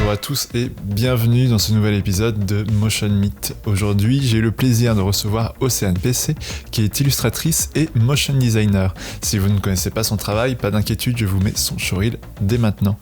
Bonjour à tous et bienvenue dans ce nouvel épisode de Motion Meet. Aujourd'hui, j'ai le plaisir de recevoir Océane PC, qui est illustratrice et motion designer. Si vous ne connaissez pas son travail, pas d'inquiétude, je vous mets son showreel dès maintenant.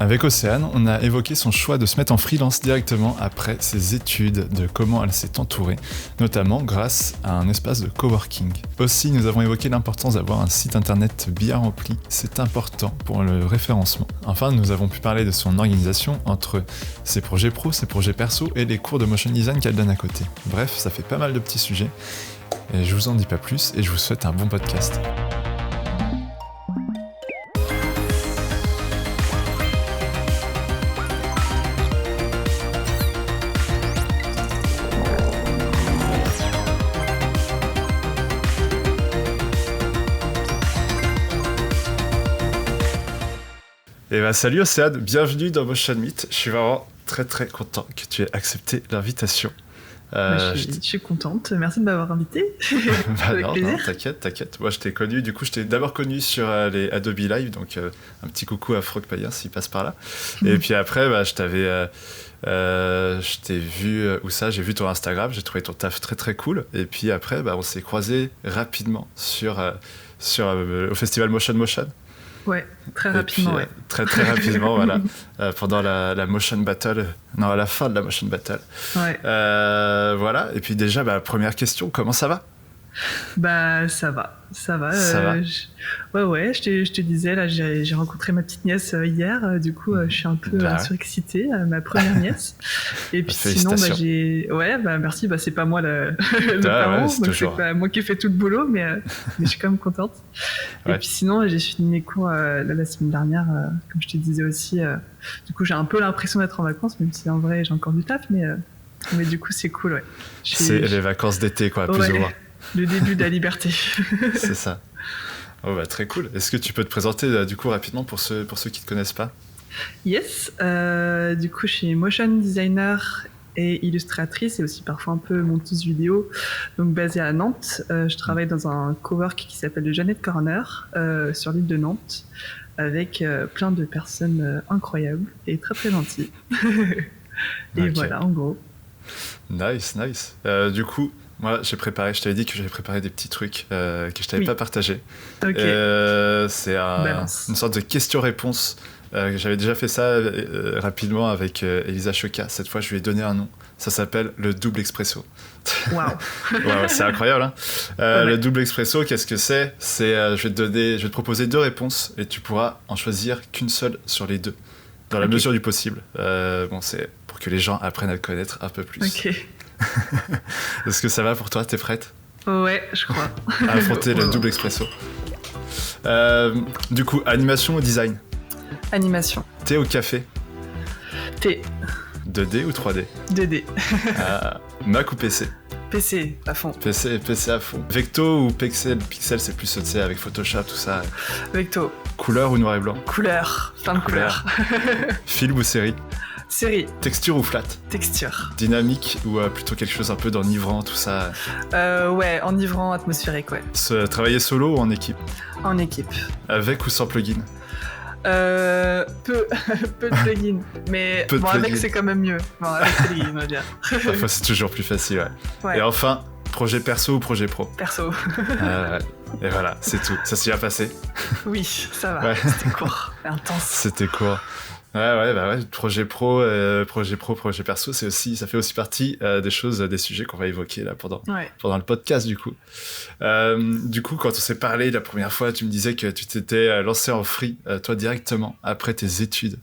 Avec Océane, on a évoqué son choix de se mettre en freelance directement après ses études, de comment elle s'est entourée, notamment grâce à un espace de coworking. Aussi, nous avons évoqué l'importance d'avoir un site internet bien rempli, c'est important pour le référencement. Enfin, nous avons pu parler de son organisation entre ses projets pro, ses projets perso et les cours de motion design qu'elle donne à côté. Bref, ça fait pas mal de petits sujets, et je vous en dis pas plus et je vous souhaite un bon podcast. Et bah salut Océane, bienvenue dans Motion Meet. Je suis vraiment très content que tu aies accepté l'invitation. Je suis contente, merci de m'avoir invité. Non, t'inquiète. Moi je t'ai connu, du coup je t'ai d'abord connu sur les Adobe Live, donc un petit coucou à Frog Payen s'il passe par là. Et puis après je t'ai vu où ça, j'ai vu ton Instagram, j'ai trouvé ton taf très cool. Et puis après on s'est croisés rapidement au festival Motion. Ouais, très rapidement. Puis, très rapidement, voilà. Pendant la Motion Battle. Non, à la fin de la Motion Battle. Ouais. Voilà. Et puis déjà, première question, comment ça va ? Ça va. Ça va. Ouais, je te disais, là, j'ai rencontré ma petite nièce hier, du coup, je suis un peu surexcitée, ma première nièce. Et puis sinon, merci, c'est pas moi le parent, donc toujours... c'est pas moi qui ai fait tout le boulot, mais je suis quand même contente. Ouais. Et puis sinon, j'ai fini mes cours la semaine dernière, comme je te disais aussi, du coup, j'ai un peu l'impression d'être en vacances, même si en vrai, j'ai encore du taf, mais du coup, c'est cool, ouais. C'est les vacances d'été, quoi, plus ou moins. Le début de la liberté. C'est ça. Oh, très cool. Est-ce que tu peux te présenter du coup rapidement pour ceux qui ne te connaissent pas ? Yes. Du coup, je suis motion designer et illustratrice et aussi parfois un peu monteuse vidéo, donc basée à Nantes. Je travaille dans un cowork qui s'appelle le Jeannette Corner sur l'île de Nantes avec plein de personnes incroyables et très gentilles. Et okay. Voilà, en gros. Nice. Du coup, moi, je t'avais dit que j'avais préparé des petits trucs que je t'avais pas partagé. Okay. C'est une sorte de question-réponse. J'avais déjà fait ça rapidement avec Elisa Choca. Cette fois, je lui ai donné un nom. Ça s'appelle le double expresso. Waouh. C'est incroyable, hein. Le double expresso, qu'est-ce que c'est ? Je vais te proposer 2 réponses et tu pourras en choisir qu'une seule sur les 2, dans la mesure du possible. C'est pour que les gens apprennent à te connaître un peu plus. Ok. Est-ce que ça va pour toi ? T'es prête ? Ouais, je crois. À affronter le double expresso. Du coup, animation ou design ? Animation. Thé ou café ? Thé. 2D ou 3D ? 2D. Mac ou PC ? PC, à fond. PC à fond. Vecto ou Pixel ? Pixel, c'est plus, tu sais, avec Photoshop, tout ça. Vecto. Couleur ou noir et blanc ? Couleur. Plein de couleurs. Film ou série ? Série. Texture ou flat ? Texture. Dynamique ou plutôt quelque chose un peu d'enivrant, tout ça ? Ouais, enivrant, atmosphérique, ouais. Travailler solo ou en équipe ? En équipe. Avec ou sans plugin ? Peu de plugins, mais avec c'est quand même mieux. Bon, avec plugins, on va dire. Parfois c'est toujours plus facile, ouais. Et enfin, projet perso ou projet pro ? Perso. Et voilà, c'est tout. Ça s'est bien passé ? Oui, ça va. Ouais. C'était court, intense. C'était court. projet pro, projet perso, ça fait aussi partie des choses, des sujets qu'on va évoquer là pendant le podcast du coup. Du coup, quand on s'est parlé la première fois, tu me disais que tu t'étais lancé en free, toi directement après tes études.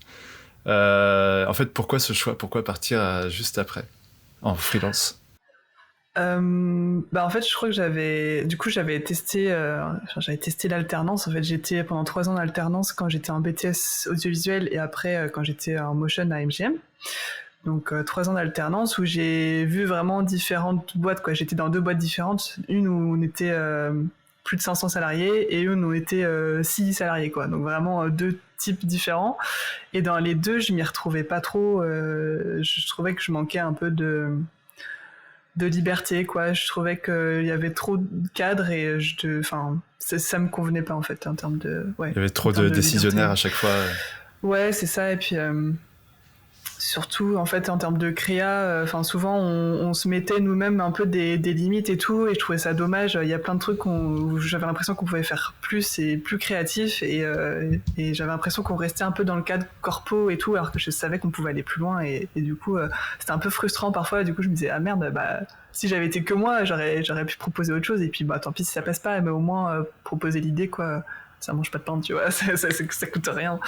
En fait, pourquoi ce choix? Pourquoi partir juste après en freelance? En fait, je crois que j'avais testé l'alternance. En fait, j'étais pendant 3 ans d'alternance quand j'étais en BTS audiovisuel et après quand j'étais en motion à MGM. Donc 3 ans d'alternance où j'ai vu vraiment différentes boîtes, quoi. J'étais dans 2 boîtes différentes, une où on était plus de 500 salariés et une où on était 6 salariés, quoi. Donc vraiment 2 types différents. Et dans les deux, je m'y retrouvais pas trop. Je trouvais que je manquais un peu de liberté, quoi. Je trouvais qu'il y avait trop de cadres et ça me convenait pas, en fait, en termes de... Ouais, il y avait trop de décisionnaires à chaque fois. Ouais, c'est ça. Et puis, surtout, en fait, en termes de créa, souvent, on se mettait nous-mêmes un peu des limites et tout, et je trouvais ça dommage. Il y a plein de trucs où j'avais l'impression qu'on pouvait faire plus et plus créatif, et j'avais l'impression qu'on restait un peu dans le cadre corpo et tout, alors que je savais qu'on pouvait aller plus loin, et du coup, c'était un peu frustrant parfois. Du coup, je me disais, ah merde, si j'avais été que moi, j'aurais pu proposer autre chose, et puis tant pis si ça passe pas, mais au moins proposer l'idée, quoi. Ça mange pas de pain, tu vois, ça coûte rien.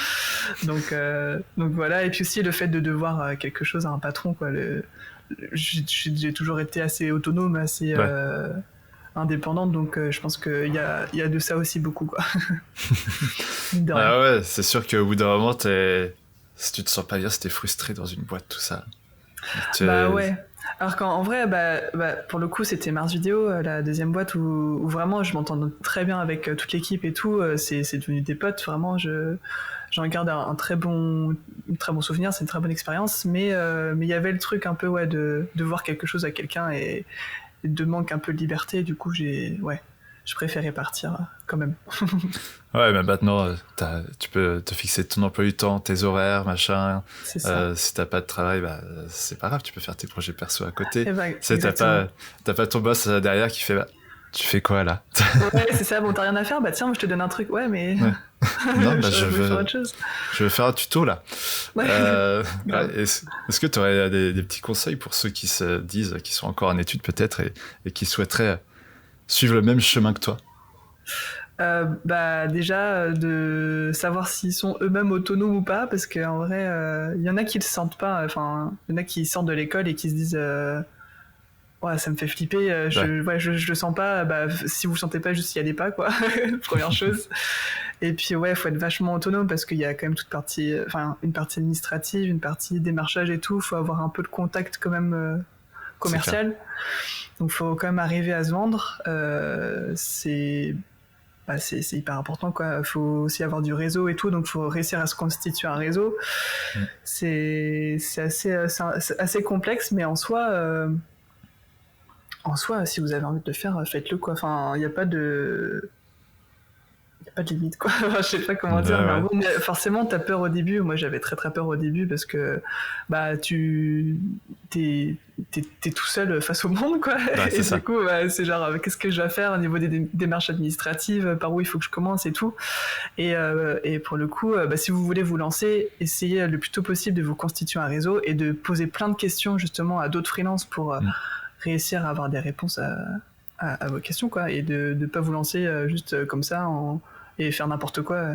Donc voilà, et puis aussi le fait de devoir quelque chose à un patron, quoi. J'ai toujours été assez autonome, assez indépendante, donc je pense qu'il y a de ça aussi beaucoup, quoi. Ah ouais, c'est sûr qu'au bout d'un moment, si tu te sens pas bien, si t'es frustré dans une boîte, tout ça. Bah ouais. Alors qu'en vrai, pour le coup, c'était Mars Vidéo, la deuxième boîte où vraiment je m'entends très bien avec toute l'équipe et tout. C'est devenu des potes, vraiment. J'en garde un très bon souvenir, c'est une très bonne expérience. Mais il y avait le truc un peu de voir quelque chose à quelqu'un et de manque un peu de liberté. Du coup, je préférais partir quand même. Ouais, mais maintenant, tu peux te fixer ton emploi du temps, tes horaires, machin. C'est ça. Si t'as pas de travail, c'est pas grave, tu peux faire tes projets perso à côté. T'as pas ton boss derrière qui fait tu fais quoi là? Ouais, c'est ça, bon, t'as rien à faire, tiens, moi je te donne un truc, ouais, mais. Ouais. Non, je veux faire autre chose. Je veux faire un tuto là. Ouais. Est-ce que tu aurais des petits conseils pour ceux qui se disent, qui sont encore en études peut-être et qui souhaiteraient suivre le même chemin que toi? Déjà de savoir s'ils sont eux-mêmes autonomes ou pas, parce qu'en vrai il y en a qui le sentent pas, il y en a qui sortent de l'école et qui se disent ça me fait flipper, je le sens pas. Si vous le sentez pas, juste y allez pas, quoi. Première chose. Et puis faut être vachement autonome parce qu'il y a quand même une partie administrative, une partie démarchage et tout, faut avoir un peu de contact quand même commercial, donc faut quand même arriver à se vendre. C'est hyper important, quoi. Faut aussi avoir du réseau et tout, donc faut réussir à se constituer un réseau. C'est assez complexe, mais en soi, si vous avez envie de le faire, faites-le, quoi. Il n'y a pas de limite, quoi. Je sais pas comment dire, mais forcément t'as peur au début. Moi j'avais très très peur au début parce que t'es tout seul face au monde, quoi. Et du coup c'est genre qu'est-ce que je vais faire au niveau des démarches administratives, par où il faut que je commence et tout. Et pour le coup, si vous voulez vous lancer, essayez le plus tôt possible de vous constituer un réseau et de poser plein de questions justement à d'autres freelances pour réussir à avoir des réponses à vos questions, quoi, et de ne pas vous lancer juste comme ça et faire n'importe quoi.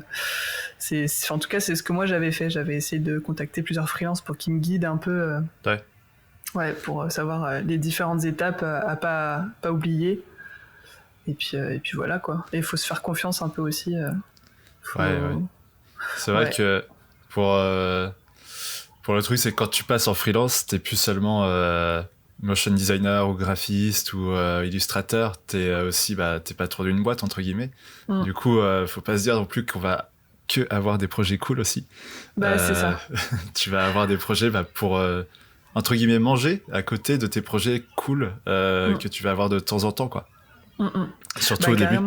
En tout cas, c'est ce que moi j'avais fait. J'avais essayé de contacter plusieurs freelances pour qu'ils me guident un peu pour savoir les différentes étapes à pas oublier. Et puis voilà, quoi. Et il faut se faire confiance un peu aussi. C'est vrai que pour le truc, c'est que quand tu passes en freelance, t'es plus seulement motion designer ou graphiste ou illustrateur, t'es aussi t'es patron d'une boîte entre guillemets. Du coup faut pas se dire non plus qu'on va que avoir des projets cool aussi. C'est ça. Tu vas avoir des projets pour entre guillemets manger à côté de tes projets cool que tu vas avoir de temps en temps, quoi. Surtout au début.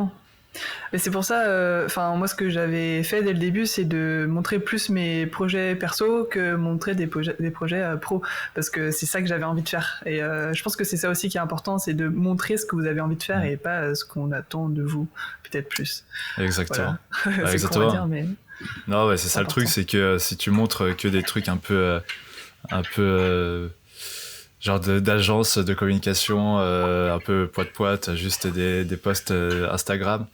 Mais c'est pour ça, moi, ce que j'avais fait dès le début, c'est de montrer plus mes projets perso que montrer des projets pro, parce que c'est ça que j'avais envie de faire. Et je pense que c'est ça aussi qui est important, c'est de montrer ce que vous avez envie de faire et pas ce qu'on attend de vous, peut-être plus. Exactement. Voilà. C'est exactement. Dire, mais non, ouais, c'est ça important. Le truc, c'est que si tu montres que des trucs un peu genre d'agence de communication un peu poète juste des posts Instagram,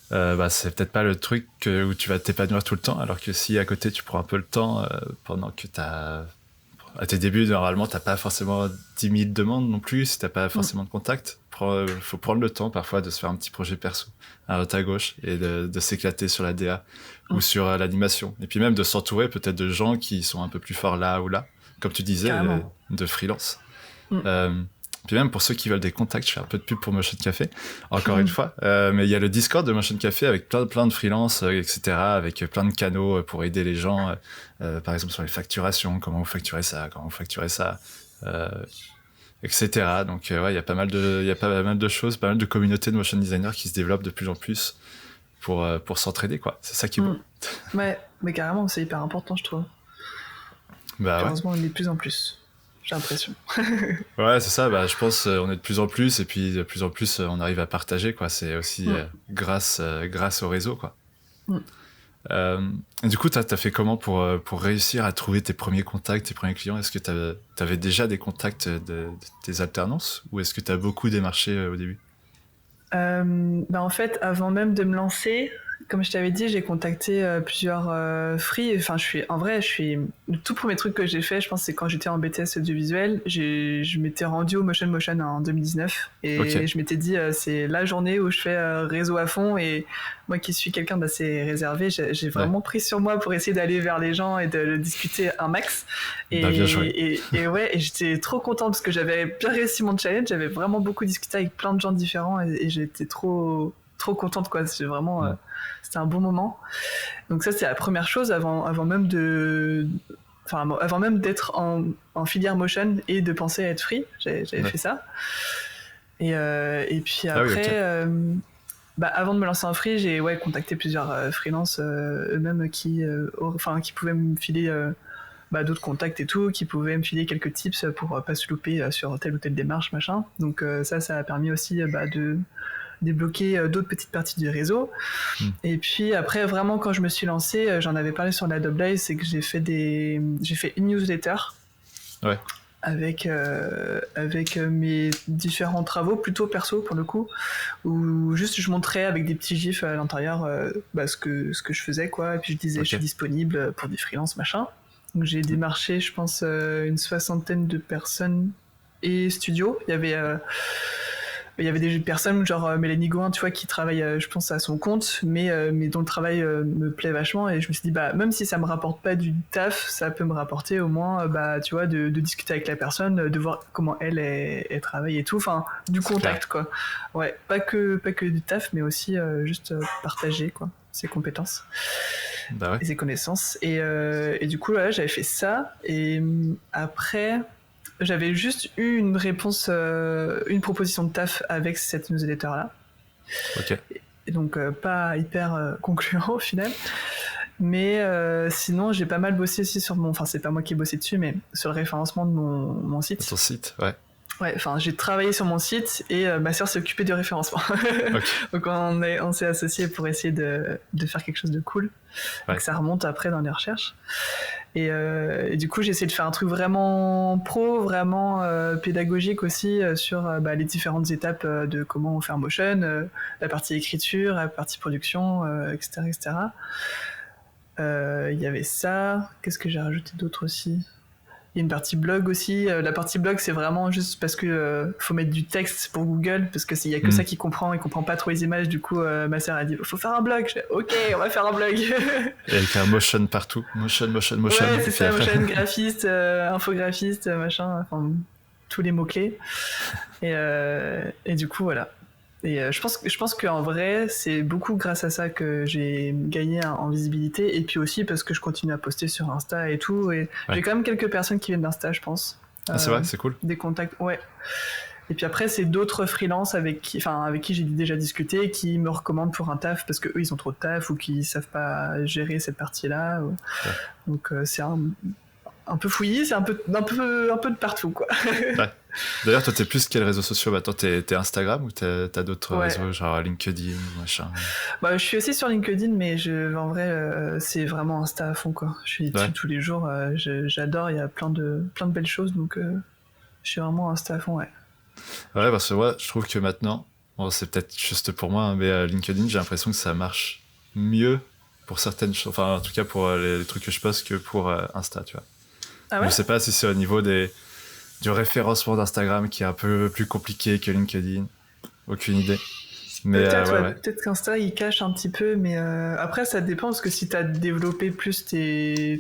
c'est peut-être pas le truc où tu vas t'épanouir tout le temps, alors que si à côté tu prends un peu le temps pendant que à tes débuts, normalement t'as pas forcément 10 000 demandes non plus, si t'as pas forcément de contact, faut prendre le temps parfois de se faire un petit projet perso à droite à gauche et de s'éclater sur la DA ou sur l'animation, et puis même de s'entourer peut-être de gens qui sont un peu plus forts là ou là, comme tu disais, de freelance. Puis même pour ceux qui veulent des contacts, je fais un peu de pub pour Motion Café, encore une fois, mais il y a le Discord de Motion Café avec plein de freelance, etc., avec plein de canaux pour aider les gens, par exemple sur les facturations, comment vous facturez ça, etc. Donc il y a pas mal de choses, pas mal de communautés de motion designers qui se développent de plus en plus pour s'entraider, quoi. C'est ça qui est beau. Ouais, mais carrément, c'est hyper important, je trouve. Heureusement, on est de plus en plus. J'ai l'impression. Ouais, c'est ça. Je pense on est de plus en plus, et puis de plus en plus on arrive à partager, quoi. C'est aussi grâce au réseau, quoi. Et du coup, t'as fait comment pour réussir à trouver tes premiers contacts, tes premiers clients? Est-ce que t'avais déjà des contacts de tes alternances, ou est-ce que t'as beaucoup démarché au début? En fait, avant même de me lancer, comme je t'avais dit, j'ai contacté plusieurs free. Enfin, le tout premier truc que j'ai fait, je pense, c'est quand j'étais en BTS audiovisuel. Je m'étais rendu au Motion en 2019 et je m'étais dit c'est la journée où je fais réseau à fond, et moi qui suis quelqu'un d'assez réservé, j'ai vraiment pris sur moi pour essayer d'aller vers les gens et de discuter un max. Bien joué. Et j'étais trop contente parce que j'avais bien réussi mon challenge. J'avais vraiment beaucoup discuté avec plein de gens différents et j'étais trop contente, quoi. C'est vraiment c'était un bon moment. Donc ça, c'est la première chose avant même d'être en filière motion et de penser à être free. J'avais fait ça. Et puis après, avant de me lancer en free, j'ai contacté plusieurs freelances eux-mêmes qui pouvaient me filer d'autres contacts et tout, qui pouvaient me filer quelques tips pour pas se louper sur telle ou telle démarche, machin. Donc ça a permis aussi de débloquer d'autres petites parties du réseau. Et puis après, vraiment, quand je me suis lancé, j'en avais parlé sur la Adobe Live, c'est que j'ai fait une newsletter avec mes différents travaux, plutôt perso pour le coup, où juste je montrais avec des petits gifs à l'intérieur ce que je faisais, quoi. Et puis je disais je suis disponible pour des freelances, machin. Donc j'ai démarché, je pense, une 60aine de personnes et studios. Il y avait des personnes genre Mélanie Gouin, tu vois, qui travaille, je pense, à son compte, mais dont le travail me plaît vachement. Et je me suis dit, même si ça me rapporte pas du taf, ça peut me rapporter au moins, tu vois, de discuter avec la personne, de voir comment elle travaille et tout. Enfin, du contact, quoi. Ouais, pas que du taf, mais aussi juste partager, quoi, ses compétences et ses connaissances. Et du coup, là, j'avais fait ça. Et après, j'avais juste eu une réponse, une proposition de taf avec cette newsletter-là. Et donc, pas hyper concluant au final. Mais sinon, j'ai pas mal bossé aussi sur enfin, c'est pas moi qui ai bossé dessus, mais sur le référencement de mon site. Ton site, ouais. Ouais, enfin, j'ai travaillé sur mon site et ma sœur s'est occupée du référencement. Donc on s'est associés pour essayer de faire quelque chose de cool, que ça remonte après dans les recherches. Et du coup, j'ai essayé de faire un truc vraiment pro, vraiment pédagogique aussi sur les différentes étapes de comment on fait un motion, la partie écriture, la partie production, etc., etc. Il y avait ça. Qu'est-ce que j'ai rajouté d'autre aussi ? Il y a une partie blog aussi. La partie blog, c'est vraiment juste parce que faut mettre du texte pour Google, parce que il y a que ça qui comprend. Il comprend pas trop les images. Du coup, ma sœur a dit faut faire un blog. Je fais ok, on va faire un blog. Et avec un motion partout, motion. Ouais, c'est ça, motion, graphiste, infographiste, machin. Enfin, tous les mots clés. Et du coup, voilà. Et je pense qu'en vrai, c'est beaucoup grâce à ça que j'ai gagné en visibilité, et puis aussi parce que je continue à poster sur Insta et tout, et j'ai quand même quelques personnes qui viennent d'Insta, je pense. C'est vrai, c'est cool. Des contacts, ouais. Et puis après, c'est d'autres freelances avec qui j'ai déjà discuté, qui me recommandent pour un taf parce que eux ils ont trop de taf ou qui savent pas gérer cette partie-là. Ouais. Donc c'est un peu fouillis, c'est un peu de partout, quoi. Ouais. D'ailleurs, toi, t'es plus quels réseaux sociaux maintenant? T'es Instagram ou t'as d'autres réseaux, genre LinkedIn, machin? Bah, je suis aussi sur LinkedIn, mais en vrai, c'est vraiment Insta à fond, quoi. Je suis dessus tous les jours. J'adore, il y a plein de belles choses, donc je suis vraiment Insta à fond, ouais. Ouais, parce que moi, je trouve que maintenant, bon, c'est peut-être juste pour moi, hein, mais LinkedIn, j'ai l'impression que ça marche mieux pour certaines choses, enfin, en tout cas pour les trucs que je poste que pour Insta, tu vois. Ah ouais? Je sais pas si c'est au niveau du référencement d'Instagram qui est un peu plus compliqué que LinkedIn. Aucune idée. Mais peut-être, peut-être qu'Insta il cache un petit peu, mais après ça dépend parce que si t'as développé plus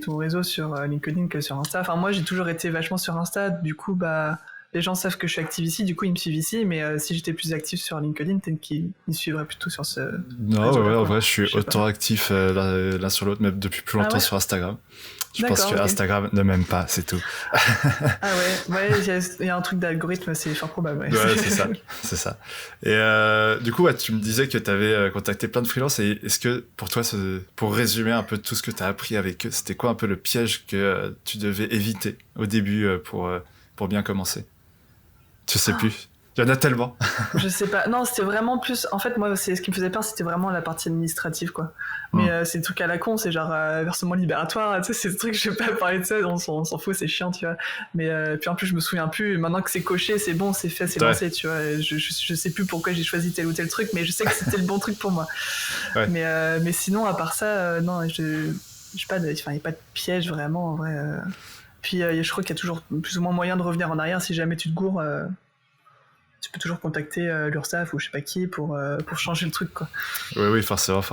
ton réseau sur LinkedIn que sur Insta. Enfin, moi j'ai toujours été vachement sur Insta, du coup, bah. Les gens savent que je suis active ici, du coup ils me suivent ici, mais si j'étais plus actif sur LinkedIn, peut-être qu'ils me suivraient plutôt sur ce. Non, ouais, en vrai, je suis autant actif l'un sur l'autre, même depuis plus longtemps sur Instagram. Je pense que Instagram ne m'aime pas, c'est tout. Ah ouais, il y a un truc d'algorithme, c'est fort probable. Ouais, c'est ça. Et du coup, tu me disais que tu avais contacté plein de freelances. Et est-ce que pour toi, pour résumer un peu tout ce que tu as appris avec eux, c'était quoi un peu le piège que tu devais éviter au début pour bien commencer? Je sais plus. Il y en a tellement. Je sais pas. Non, c'était vraiment plus. En fait, moi, ce qui me faisait peur, c'était vraiment la partie administrative, quoi. Mais c'est des trucs à la con, c'est genre versement libératoire, tu sais, c'est des trucs, je vais pas parler de ça, on s'en fout, c'est chiant, tu vois. Mais puis en plus, je me souviens plus. Maintenant que c'est coché, c'est bon, c'est fait, c'est lancé, tu vois. Je sais plus pourquoi j'ai choisi tel ou tel truc, mais je sais que c'était le bon truc pour moi. Ouais. Mais sinon, à part ça, non, je sais pas, il n'y a pas de piège vraiment, en vrai. Puis je crois qu'il y a toujours plus ou moins moyen de revenir en arrière si jamais tu te gourres. Tu peux toujours contacter l'URSSAF ou je sais pas qui pour changer le truc, quoi. Oui, forcément.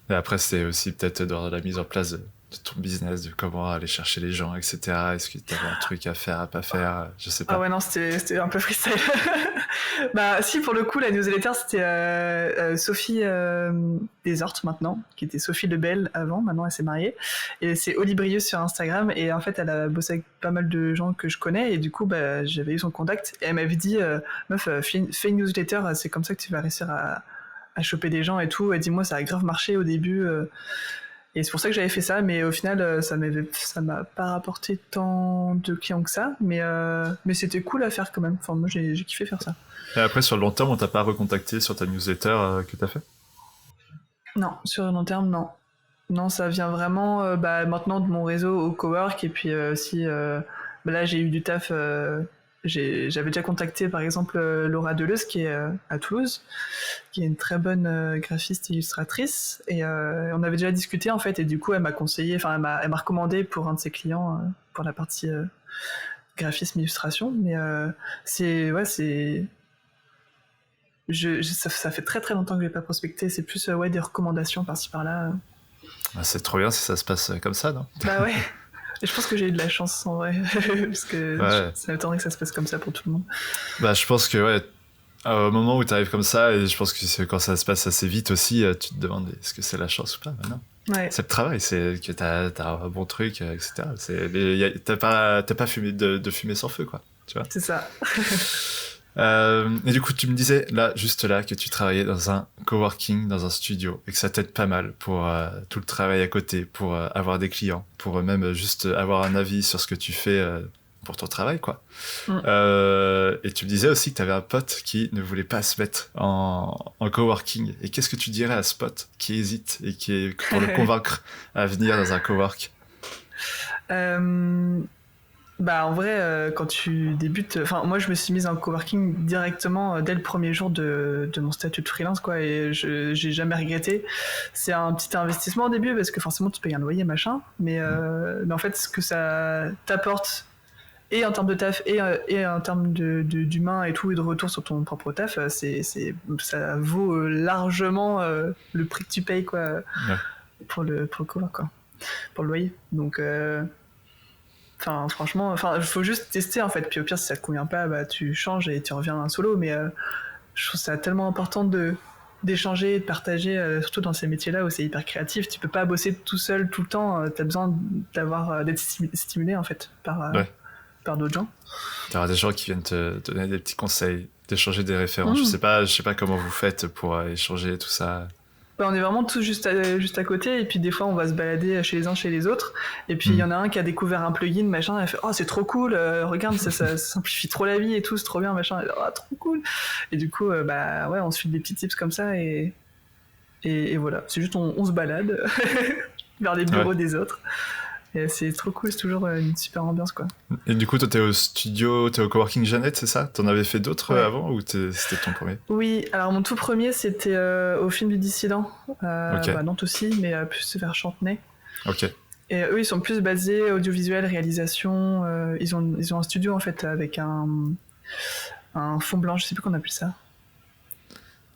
Et après, c'est aussi peut-être dans la mise en place de ton business, de comment aller chercher les gens, etc. Est-ce que tu avais un truc à faire, à pas faire, je sais pas. Ah ouais, non, c'était un peu freestyle. Bah si, pour le coup, la newsletter, c'était Sophie Desortes maintenant, qui était Sophie Lebel avant, maintenant elle s'est mariée. Et c'est Olibrius sur Instagram, et en fait, elle a bossé avec pas mal de gens que je connais, et du coup, bah, j'avais eu son contact, et elle m'avait dit, meuf, fais une newsletter, c'est comme ça que tu vas réussir à choper des gens et tout, et dis-moi, ça a grave marché au début... Et c'est pour ça que j'avais fait ça, mais au final, ça m'a pas rapporté tant de clients que ça, mais c'était cool à faire quand même. Enfin, moi, j'ai kiffé faire ça. Et après, sur le long terme, on t'a pas recontacté sur ta newsletter que t'as fait? Non, sur le long terme, non. Non, ça vient vraiment maintenant de mon réseau au cowork, et puis là, j'ai eu du taf. J'avais déjà contacté par exemple Laura Deleuze qui est à Toulouse, qui est une très bonne graphiste et illustratrice, et on avait déjà discuté en fait, et du coup elle m'a conseillé, enfin elle m'a recommandé pour un de ses clients pour la partie graphisme illustration, mais ça fait très très longtemps que j'ai pas prospecté, c'est plus des recommandations par-ci par-là. Bah, c'est trop bien si ça se passe comme ça, non? Bah ouais. Je pense que j'ai eu de la chance en vrai, parce que ça m'étonnerait que ça se passe comme ça pour tout le monde. Bah je pense que au moment où tu arrives comme ça, et je pense que quand ça se passe assez vite aussi, tu te demandes est-ce que c'est la chance ou pas? Bah non. Ouais. C'est le travail, c'est que t'as un bon truc, etc. T'as pas fumé de fumée sans feu, quoi. Tu vois? C'est ça. Et du coup, tu me disais juste là que tu travaillais dans un coworking, dans un studio, et que ça t'aide pas mal pour tout le travail à côté, pour avoir des clients, pour même juste avoir un avis sur ce que tu fais pour ton travail, quoi. Et tu me disais aussi que tu avais un pote qui ne voulait pas se mettre en coworking. Et qu'est-ce que tu dirais à ce pote qui hésite et pour le convaincre à venir dans un cowork? Bah en vrai, quand tu débutes, enfin moi je me suis mise en coworking directement dès le premier jour de mon statut de freelance, quoi, et j'ai jamais regretté. C'est un petit investissement au début parce que forcément tu payes un loyer machin, mais en fait ce que ça t'apporte et en termes de taf et en termes d'humain et tout, et de retour sur ton propre taf, ça vaut largement le prix que tu payes, quoi, pour le cowork, quoi, pour le loyer. Donc enfin, franchement, il faut juste tester en fait. Puis au pire, si ça te convient pas, bah tu changes et tu reviens en solo. Mais je trouve ça tellement important d'échanger, de partager, surtout dans ces métiers-là où c'est hyper créatif. Tu peux pas bosser tout seul tout le temps. T'as besoin d'être stimulé en fait par par d'autres gens. Tu auras des gens qui viennent te donner des petits conseils, d'échanger des références. Je sais pas comment vous faites pour échanger tout ça. On est vraiment tous juste à côté, et puis des fois on va se balader chez les uns chez les autres, et puis il y en a un qui a découvert un plugin, machin, elle fait oh c'est trop cool, regarde ça simplifie trop la vie et tout, c'est trop bien, machin, oh trop cool, et du coup on se file des petits tips comme ça, et voilà, c'est juste on se balade vers les bureaux des autres. Et c'est trop cool, c'est toujours une super ambiance, quoi. Et du coup, toi, t'es au studio, t'es au coworking Jeannette, c'est ça? T'en avais fait d'autres avant, ou c'était ton premier? Oui, alors mon tout premier, c'était au film du Dissident, Nantes aussi, mais plus vers Chantenay. Ok. Et eux, ils sont plus basés audiovisuel, réalisation. Ils ont un studio, en fait, avec un fond blanc, je sais plus qu'on appelle ça.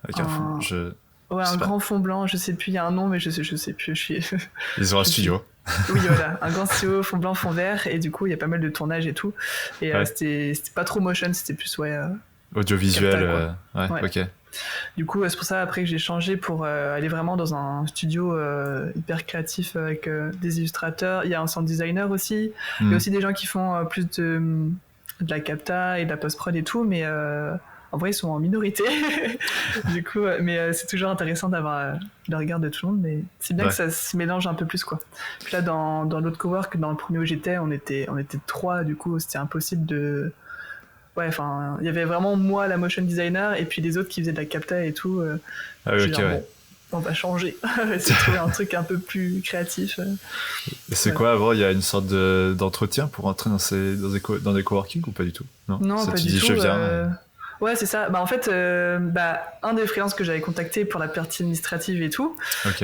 Avec un fond, Ouais, un grand fond blanc, je sais plus, il y a un nom, mais je sais plus. Ils ont un studio. Oui, voilà, un grand studio, fond blanc, fond vert, et du coup, il y a pas mal de tournages et tout. Et c'était pas trop motion, c'était plus, audiovisuel, ouais. Ok. Du coup, c'est pour ça, après, que j'ai changé pour aller vraiment dans un studio hyper créatif avec des illustrateurs. Il y a un sound designer aussi. Il y a aussi des gens qui font plus de la capta et de la post-prod et tout, mais en vrai, ils sont en minorité. Du coup, mais c'est toujours intéressant d'avoir le regard de tout le monde, mais c'est bien que ça se mélange un peu plus, quoi. Puis là, dans l'autre cowork, dans le premier où j'étais, on était 3, du coup, c'était impossible de... Ouais, enfin, il y avait vraiment moi, la motion designer, et puis les autres qui faisaient de la capta et tout. Bon, on va changer. C'est trouver un truc un peu plus créatif. Et c'est quoi, avant, il y a une sorte d'entretien pour entrer dans des coworking ou pas du tout? Non, ça, pas tu du dis, tout. Je viens. Ouais, c'est ça. En fait, un des freelances que j'avais contacté pour la partie administrative et tout,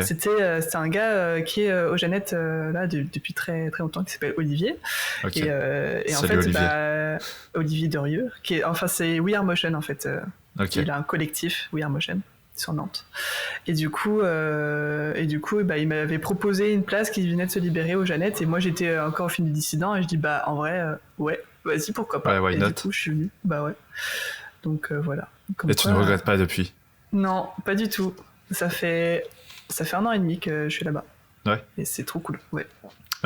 c'était un gars qui est au Jeannette là depuis très très longtemps, qui s'appelle Olivier. Okay. Et en fait, Olivier Derieux, c'est We Are Motion en fait. Il a un collectif We Are Motion sur Nantes. Et du coup, il m'avait proposé une place qui venait de se libérer au Jeannette, et moi j'étais encore au film du Dissident, et je dis en vrai, ouais, vas-y, pourquoi pas. Ouais, et du coup, je suis venu. Ouais. Donc voilà. Et tu ne regrettes pas depuis? Non, pas du tout. Ça fait 1 an et demi que je suis là-bas. Ouais. Et c'est trop cool. Ouais.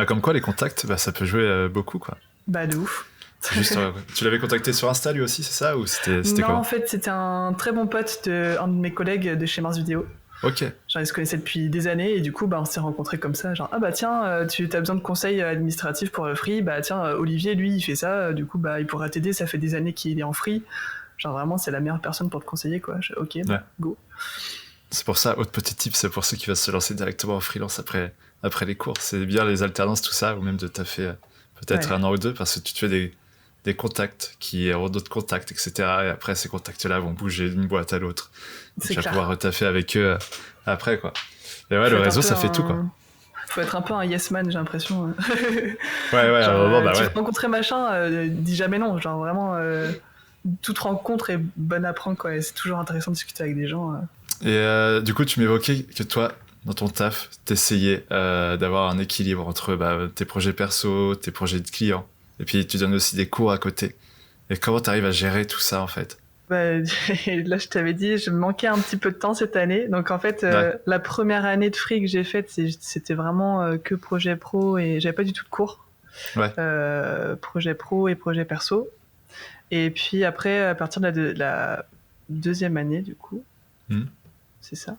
Comme quoi, les contacts, ça peut jouer beaucoup, quoi. De ouf. Juste, tu l'avais contacté sur Insta lui aussi, c'est ça, ou c'était Non, quoi? En fait, c'était un très bon pote un de mes collègues de chez Mars Vidéo. Ok. Genre, ils se connaissaient depuis des années, et du coup, on s'est rencontrés comme ça. Genre, tiens, tu as besoin de conseils administratifs pour le free. Tiens, Olivier, lui, il fait ça. Du coup, il pourra t'aider. Ça fait des années qu'il est en free. Genre, vraiment, c'est la meilleure personne pour te conseiller, quoi. Ok, go. C'est pour ça, autre petit tip, c'est pour ceux qui veulent se lancer directement en freelance après les cours. C'est bien les alternances, tout ça, ou même de taffer peut-être 1 an ou 2, parce que tu te fais des contacts qui auront d'autres contacts, etc. Et après, ces contacts-là vont bouger d'une boîte à l'autre. Tu vas pouvoir retaffer avec eux après, quoi. Et ouais, le réseau, ça fait tout, quoi. Faut être un peu un yes man, j'ai l'impression. Ouais, genre, à un moment, tu rencontrer machin, dis jamais non. Genre, vraiment, toute rencontre est bonne à prendre, quoi. Et c'est toujours intéressant de discuter avec des gens. Et du coup, tu m'évoquais que toi, dans ton taf, t'essayais d'avoir un équilibre entre tes projets perso, tes projets de clients. Et puis, tu donnes aussi des cours à côté. Et comment t'arrives à gérer tout ça, en fait? Là, je t'avais dit, je me manquais un petit peu de temps cette année. Donc, en fait, la première année de free que j'ai faite, c'était vraiment que projet pro, et j'avais pas du tout de cours. Ouais. Projet pro et projet perso. Et puis après, à partir de la deuxième année, du coup, c'est ça.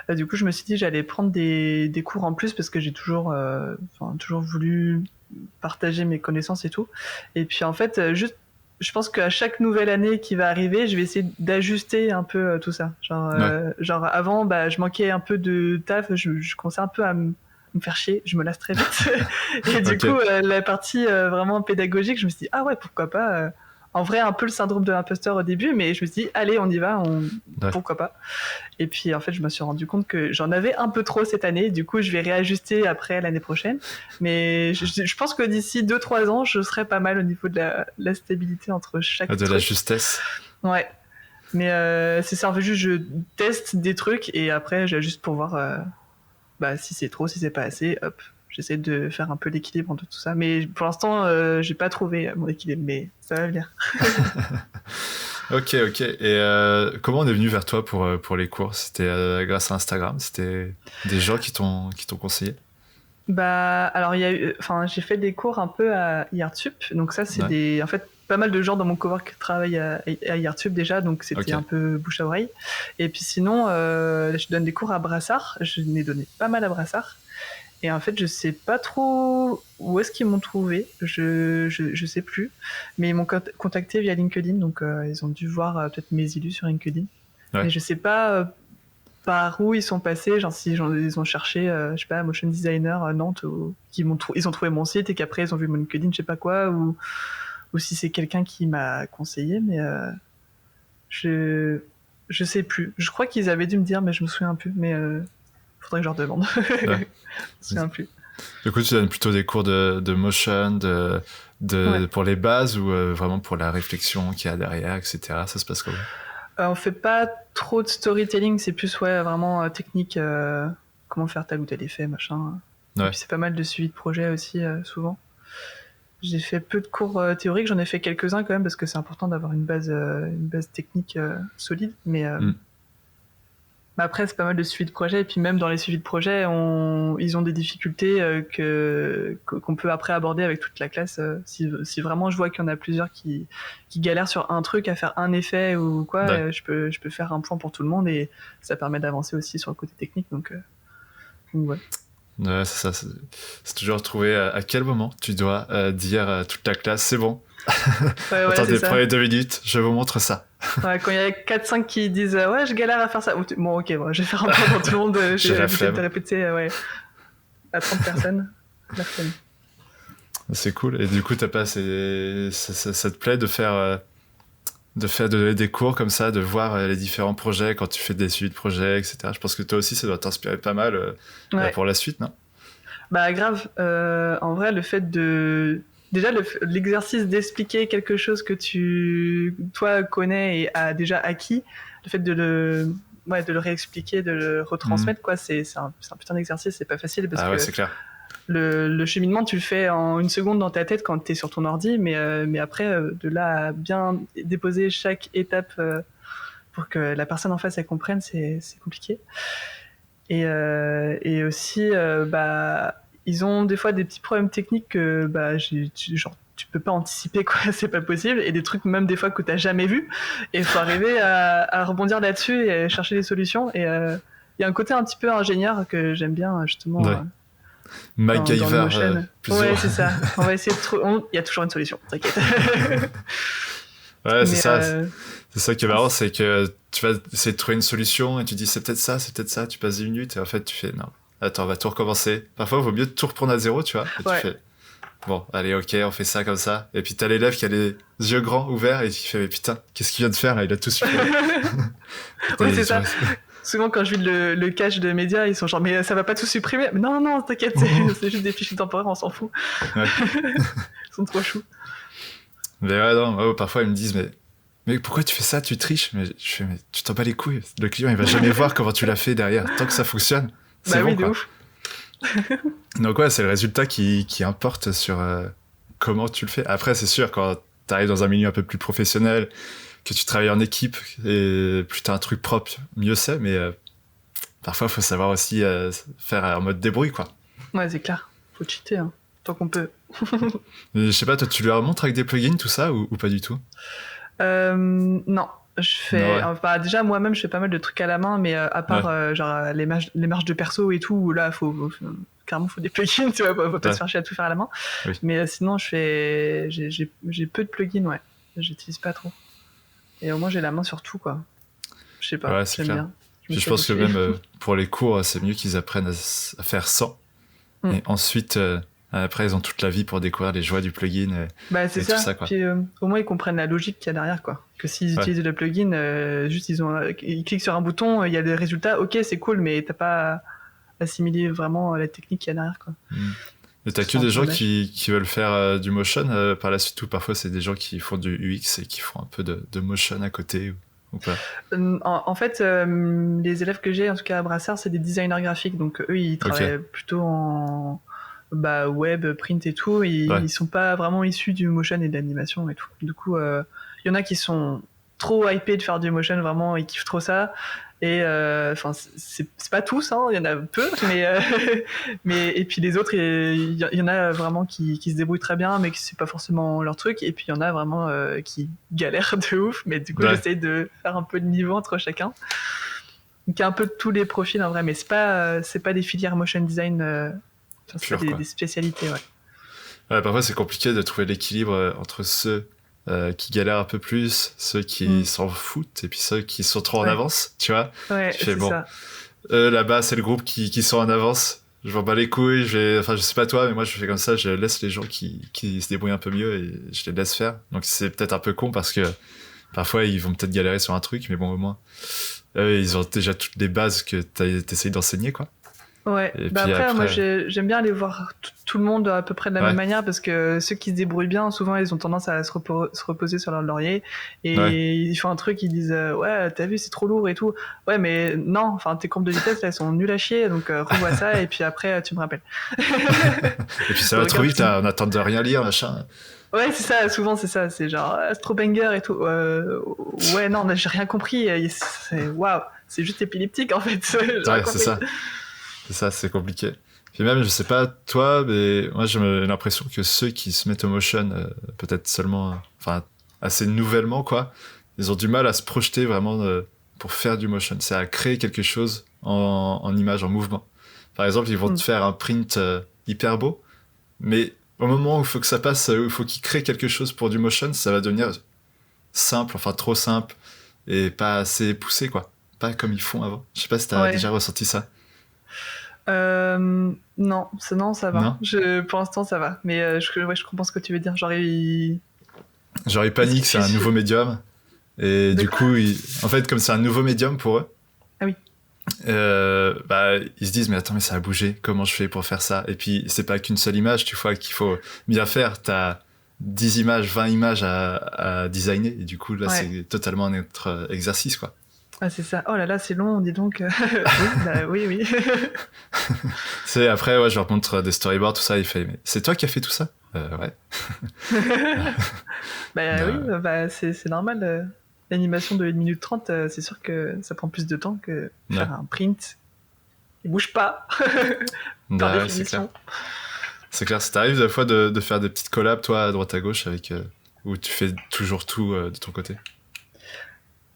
Du coup, je me suis dit, j'allais prendre des cours en plus, parce que j'ai toujours voulu partager mes connaissances et tout. Et puis en fait, je pense qu'à chaque nouvelle année qui va arriver, je vais essayer d'ajuster un peu tout ça. Genre avant, je manquais un peu de taf, je commençais un peu à me faire chier, je me lasse très vite. Et du coup, la partie vraiment pédagogique, je me suis dit, pourquoi pas. En vrai, un peu le syndrome de l'imposteur au début, mais je me suis dit, allez, on y va, pourquoi pas. Et puis, en fait, je me suis rendu compte que j'en avais un peu trop cette année. Du coup, je vais réajuster après l'année prochaine. Mais je pense que d'ici 2-3 ans, je serai pas mal au niveau de la stabilité entre chaque truc. De la justesse. Ouais. Mais c'est ça, en fait, juste je teste des trucs, et après, j'ajuste pour voir si c'est trop, si c'est pas assez, hop. J'essaie de faire un peu l'équilibre entre tout ça. Mais pour l'instant, j'ai pas trouvé mon équilibre, mais ça va venir. Ok. Et comment on est venu vers toi pour les cours? C'était grâce à Instagram? C'était des gens qui t'ont conseillé? Alors j'ai fait des cours un peu à IARTSUP, donc ça c'est en fait pas mal de gens dans mon cowork travaillent à IARTSUP déjà, donc c'était un peu bouche à oreille. Et puis sinon, je donne des cours à Brassard, je n'ai donné pas mal à Brassard. Et en fait, je sais pas trop où est-ce qu'ils m'ont trouvé, je sais plus, mais ils m'ont contacté via LinkedIn, donc ils ont dû voir peut-être mes illus sur LinkedIn. Mais je sais pas par où ils sont passés, genre si ils ont cherché, je sais pas, motion designer à Nantes, ou ils ont trouvé mon site et qu'après ils ont vu mon LinkedIn, je sais pas quoi, ou si c'est quelqu'un qui m'a conseillé, mais je sais plus. Je crois qu'ils avaient dû me dire, mais je me souviens plus, mais faudrait que je leur demande. Je me souviens plus. Du coup, tu donnes plutôt des cours de motion, pour les bases, ou vraiment pour la réflexion qu'il y a derrière, etc. Ça se passe comment? On fait pas trop de storytelling, c'est plus vraiment technique, comment faire tel ou tel effet, machin. Et puis c'est pas mal de suivi de projet aussi, souvent. J'ai fait peu de cours théoriques, j'en ai fait quelques-uns quand même, parce que c'est important d'avoir une base technique solide, mais après c'est pas mal de suivi de projet, et puis même dans les suivis de projet, ils ont des difficultés qu'on peut après aborder avec toute la classe. Si vraiment je vois qu'il y en a plusieurs qui galèrent sur un truc, à faire un effet ou quoi, je peux faire un point pour tout le monde, et ça permet d'avancer aussi sur le côté technique, donc ouais. Ouais, c'est ça. C'est toujours trouver à quel moment tu dois dire à toute la classe, c'est bon. Attendez, prenez 2 minutes, je vous montre ça. Ouais, quand il y a 4-5 qui disent ouais, je galère à faire ça. Bon, ok, je vais faire un point pour tout le monde. Je vais peut-être répéter à 30 personnes. La flemme. C'est cool. Et du coup, ça te plaît de faire de donner des cours comme ça, de voir les différents projets quand tu fais des suivis de projets, etc. Je pense que toi aussi, ça doit t'inspirer pas mal pour la suite, non? Bah grave. En vrai, le fait de... Déjà, l'exercice d'expliquer quelque chose que toi, connais et as déjà acquis, le fait de le réexpliquer, de le retransmettre, c'est un putain d'exercice, c'est pas facile, parce que c'est clair. Le cheminement, tu le fais en 1 seconde dans ta tête quand t'es sur ton ordi, mais après, de là à bien déposer chaque étape pour que la personne en face elle comprenne, c'est compliqué. Et aussi, ils ont des fois des petits problèmes techniques que tu peux pas anticiper, quoi, c'est pas possible, et des trucs même des fois que t'as jamais vu, et il faut arriver à rebondir là-dessus et chercher des solutions. Et il y a un côté un petit peu ingénieur que j'aime bien, justement. MacGyver, ouais, c'est ça. On va essayer de il y a toujours une solution, t'inquiète. Ouais, c'est ça. C'est ça qui est marrant, c'est que tu vas essayer de trouver une solution et tu dis c'est peut-être ça, tu passes 10 minutes et en fait tu fais non, attends, on va tout recommencer. Parfois, il vaut mieux tout reprendre à zéro, tu vois. Et tu fais bon, allez, ok, on fait ça comme ça. Et puis t'as l'élève qui a les yeux grands ouverts et qui fait mais putain, qu'est-ce qu'il vient de faire là? Il a tout supprimé. Ouais, c'est ça. Souvent, quand je vis le cache de médias, ils sont genre, mais ça va pas tout supprimer. Mais non, t'inquiète, c'est juste des fichiers temporaires, on s'en fout. Ouais. Ils sont trop choux. Mais ouais, non, parfois ils me disent, mais pourquoi tu fais ça? Tu triches? Mais je fais, mais tu t'en bats les couilles. Le client, il va jamais voir comment tu l'as fait derrière. Tant que ça fonctionne, c'est bon, oui, quoi. De ouf. Donc ouais, c'est le résultat qui importe sur comment tu le fais. Après, c'est sûr, quand t'arrives dans un milieu un peu plus professionnel, que tu travailles en équipe, et plus t'as un truc propre, mieux c'est, mais parfois il faut savoir aussi faire en mode débrouille, quoi. Ouais, c'est clair, faut cheater, hein, tant qu'on peut. Je sais pas, toi tu leur montres avec des plugins tout ça, ou pas du tout? Non, je fais déjà moi-même je fais pas mal de trucs à la main, mais à part genre les marges de perso et tout, où là carrément faut des plugins, tu vois, faut pas se faire chier à tout faire à la main. Oui. Mais sinon j'ai peu de plugins, ouais, j'utilise pas trop. Et au moins j'ai la main sur tout, quoi. Je sais pas, j'aime bien. Puis je pense que même pour les cours, c'est mieux qu'ils apprennent à faire sans. Et ensuite, après, ils ont toute la vie pour découvrir les joies du plugin. C'est ça. Tout ça, quoi. Puis au moins, ils comprennent la logique qu'il y a derrière, quoi. Que s'ils utilisent le plugin, juste ils cliquent sur un bouton, il y a des résultats, ok, c'est cool, mais t'as pas assimilé vraiment la technique qu'il y a derrière, quoi. Et t'as que des gens qui veulent faire du motion par la suite, ou parfois c'est des gens qui font du UX et qui font un peu de motion à côté, ou pas? En fait, les élèves que j'ai, en tout cas à Brassard, c'est des designers graphiques, donc eux ils travaillent plutôt en web, print et tout, ils sont pas vraiment issus du motion et de l'animation et tout. Du coup, il y en a qui sont trop hypés de faire du motion, vraiment, ils kiffent trop ça. Et enfin, c'est pas tous, hein, il y en a peu, mais et puis les autres, il y en a vraiment qui se débrouillent très bien, mais que c'est pas forcément leur truc. Et puis il y en a vraiment qui galèrent de ouf. Mais du coup, j'essaye de faire un peu de niveau entre chacun. Donc il y a un peu de tous les profils en vrai, mais c'est pas des filières motion design, c'est pas des spécialités, ouais. Ouais, parfois c'est compliqué de trouver l'équilibre entre ceux qui galèrent un peu plus, ceux qui s'en foutent, et puis ceux qui sont trop en avance, tu vois. Ouais, c'est bon, ça. Là-bas, c'est le groupe qui sont en avance. Je m'en bats les couilles, enfin, je sais pas toi, mais moi, je fais comme ça, je laisse les gens qui se débrouillent un peu mieux et je les laisse faire. Donc, c'est peut-être un peu con parce que parfois, ils vont peut-être galérer sur un truc, mais bon, au moins, ils ont déjà toutes les bases que t'essayes d'enseigner, quoi. Ouais, après, moi j'aime bien aller voir tout le monde à peu près de la même manière parce que ceux qui se débrouillent bien, souvent ils ont tendance à se reposer sur leur laurier et ils font un truc, ils disent ouais, t'as vu, c'est trop lourd et tout. Ouais, mais non, enfin tes courbes de vitesse là, elles sont nulles à chier, donc revois ça et puis après tu me rappelles. Et puis ça va trop vite, on attend de rien lire, machin. Ouais, c'est ça, souvent c'est ça, c'est genre Astrobanger et tout. Ouais, non, j'ai rien compris, waouh, c'est juste épileptique en fait. Ouais, c'est ça. C'est ça, c'est compliqué. Puis même, je sais pas toi, mais moi j'ai l'impression que ceux qui se mettent au motion, peut-être seulement, enfin assez nouvellement quoi, ils ont du mal à se projeter vraiment pour faire du motion. C'est à créer quelque chose en image, en mouvement. Par exemple, ils vont te faire un print hyper beau, mais au moment où il faut que ça passe, où il faut qu'ils créent quelque chose pour du motion, ça va devenir simple, enfin trop simple, et pas assez poussé quoi. Pas comme ils font avant. Je sais pas si t'as déjà ressenti ça. Non, ça va. Non, pour l'instant, ça va. Mais je comprends ce que tu veux dire. Genre, il panique, c'est un nouveau médium. Et du coup, en fait, comme c'est un nouveau médium pour eux, ah oui. Ils se disent, mais attends, mais ça a bougé. Comment je fais pour faire ça? Et puis, c'est pas qu'une seule image, tu vois, qu'il faut bien faire. T'as 10 images, 20 images à designer. Et du coup, là, c'est totalement un autre exercice, quoi. Ah, c'est ça. Oh là là, c'est long, dis donc. Oui. C'est après, je leur montre des storyboards, tout ça. Il fait, mais c'est toi qui as fait tout ça? Ouais. C'est normal. L'animation de 1 minute 30, c'est sûr que ça prend plus de temps que faire un print. Il bouge pas. Par définition. C'est clair. Ça t'arrive des fois de faire des petites collabs, toi, à droite à gauche, avec où tu fais toujours tout de ton côté?